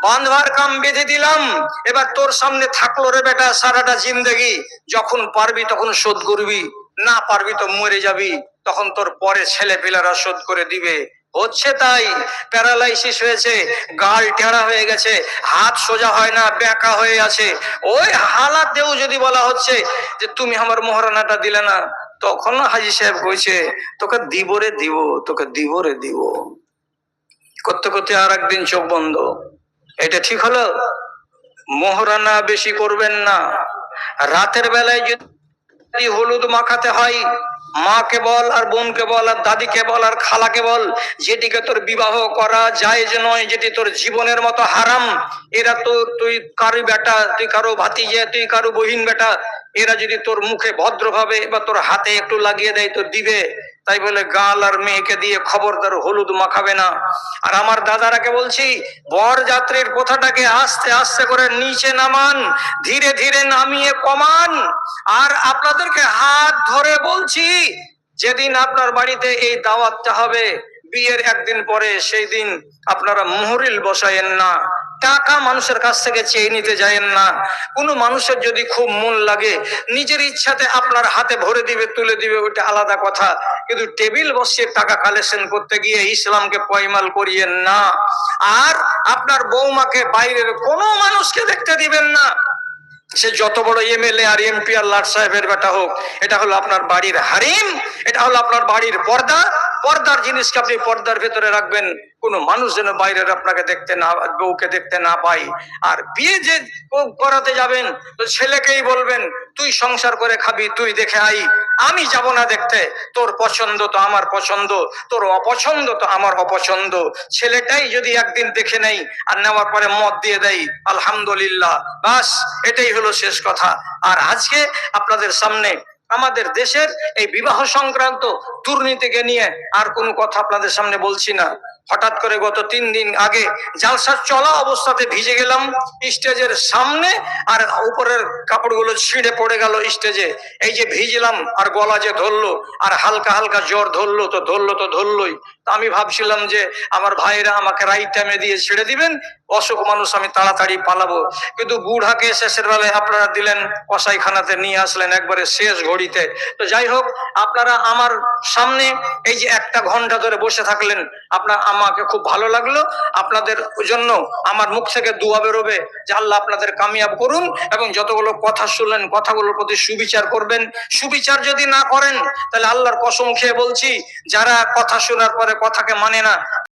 S1: বাঁধবার কাম বেঁধে দিলাম, এবার তোর সামনে থাকলো রে বেটা সারাটা জিন্দেগি, যখন পারবি তখন শোধ করবি, না পারবি তো মরে যাবি, তখন তোর পরে ছেলে পিলারা শোধ করে দিবে। হচ্ছে তাই, প্যারালাইসিস হয়েছে, গাল টেঁড়া হয়ে গেছে, হাত সোজা হয় না, বেঁকা হয়ে আছে। ওই হালাতেও যদি বলা হচ্ছে যে তুমি আমার মোহরানাটা দিলে না, তখন হাজী সাহেব কইছে তোকে দিব রে দিব, তোকে দিব রে দিব, করতে করতে আর একদিন চোখ বন্ধ। এটা ঠিক হলো? মোহরানা বেশি করবেন না। রাতের বেলায় যদি হলুদ মাখাতে হয়, মাকে বল আর বোনকে বল আর দাদিকে বল আর খালাকে বল, যেটিকে তোর বিবাহ করা জায়েজ নয়, যেটি তোর জীবনের মতো হারাম, এরা তো তুই কারো বেটা, তুই কারো ভাতিজা, তুই কারো বহিন বেটা, এরা যদি তোর মুখে ভদ্রভাবে বা তোর হাতে একটু লাগিয়ে দেয় তো দিবে, তাই বলে গাল আর মেয়েকে দিয়ে খবরদার হলুদ মাখাবে না। আর আমার দাদারাকে বলছি, বর যাত্রীর কথাটাকে আস্তে আস্তে করে নিচে নামান, ধীরে ধীরে নামিয়ে কমান। আর আপনাদেরকে হাত ধরে বলছি, যেদিন আপনার বাড়িতে এই দাওয়াতটা হবে বিয়ের একদিন পরে, সেই দিন আপনারা মুহরিল বসায়েন না, টাকা মানুষের কাছ থেকে চেয়ে নিতে যায়েন না। কোনো মানুষের যদি খুব মন লাগে নিজের ইচ্ছাতে আপনার হাতে ভরে দিবে, তুলে দিবে, ওইটা আলাদা কথা, কিন্তু টেবিল বসিয়ে টাকা কালেকশন করতে গিয়ে ইসলামকে পয়মাল করিয়েন না। আর আপনার বৌমাকে বাইরের কোনো মানুষকে দেখতে দিবেন না, সে যত বড় এমএলএ আর এমপি আর লাট সাহেবের বেটা হোক, এটা হলো আপনার বাড়ির হারিম, এটা হলো আপনার বাড়ির পর্দা। পর্দার জিনিসকে আপনি পর্দার ভেতরে রাখবেন, কোনো মানুষ যেন বাইরের আপনাকে দেখতে না, বউকে দেখতে না পায়। আর বিয়ে যে করাতে যাবেন তো ছেলেকেই বলবেন তুই সংসার করে খাবি, তুই দেখে আই, আমি যাব না দেখতে, তোর পছন্দ তো আমার পছন্দ, তোর অপছন্দ তো আমার অপছন্দ। ছেলেটাই যদি একদিন দেখে নেই আর নেওয়ার পরে মত দিয়ে দেয়, আলহামদুলিল্লাহ, বাস এটাই হলো শেষ কথা। আর আজকে আপনাদের সামনে আমাদের দেশের এই বিবাহ সংক্রান্ত দুর্নীতিকে নিয়ে আর কোনো কথা আপনাদের সামনে বলছি না। হঠাৎ করে গত 3 দিন আগে জালসা চলা অবস্থাতে ভিজে গেলাম স্টেজের সামনে, আর উপরের কাপড়গুলো ছিঁড়ে পড়ে গেল স্টেজে। এই যে ভিজলাম আর গলা যে ধরলো আর হালকা হালকা জ্বর ধরলো তো ধরলোই। আমি ভাবছিলাম যে আমার ভাইরা আমাকে রাইট টাইমে দিয়ে ছেড়ে দিবেন, অসুখ মানুষ আমি তাড়াতাড়ি পালাবো, কিন্তু বুড়াকে শেষের বেলায় আপনারা দিলেন কসাইখানাতে নিয়ে আসলেন একবারে শেষ ঘড়িতে। তো যাই হোক, আপনারা আমার সামনে এই যে 1 ঘন্টা ধরে বসে থাকলেন, আমাকে খুব ভালো লাগলো। আপনাদের জন্য আমার মুখ থেকে দোয়া বেরোবে যে আল্লাহ আপনাদের কামিয়াব করুন, এবং যতগুলো কথা শুনলেন কথাগুলোর প্রতি সুবিচার করবেন। সুবিচার যদি না করেন তাহলে আল্লাহর কসম খেয়ে বলছি, যারা কথা শোনার পরে কথাকে মানে না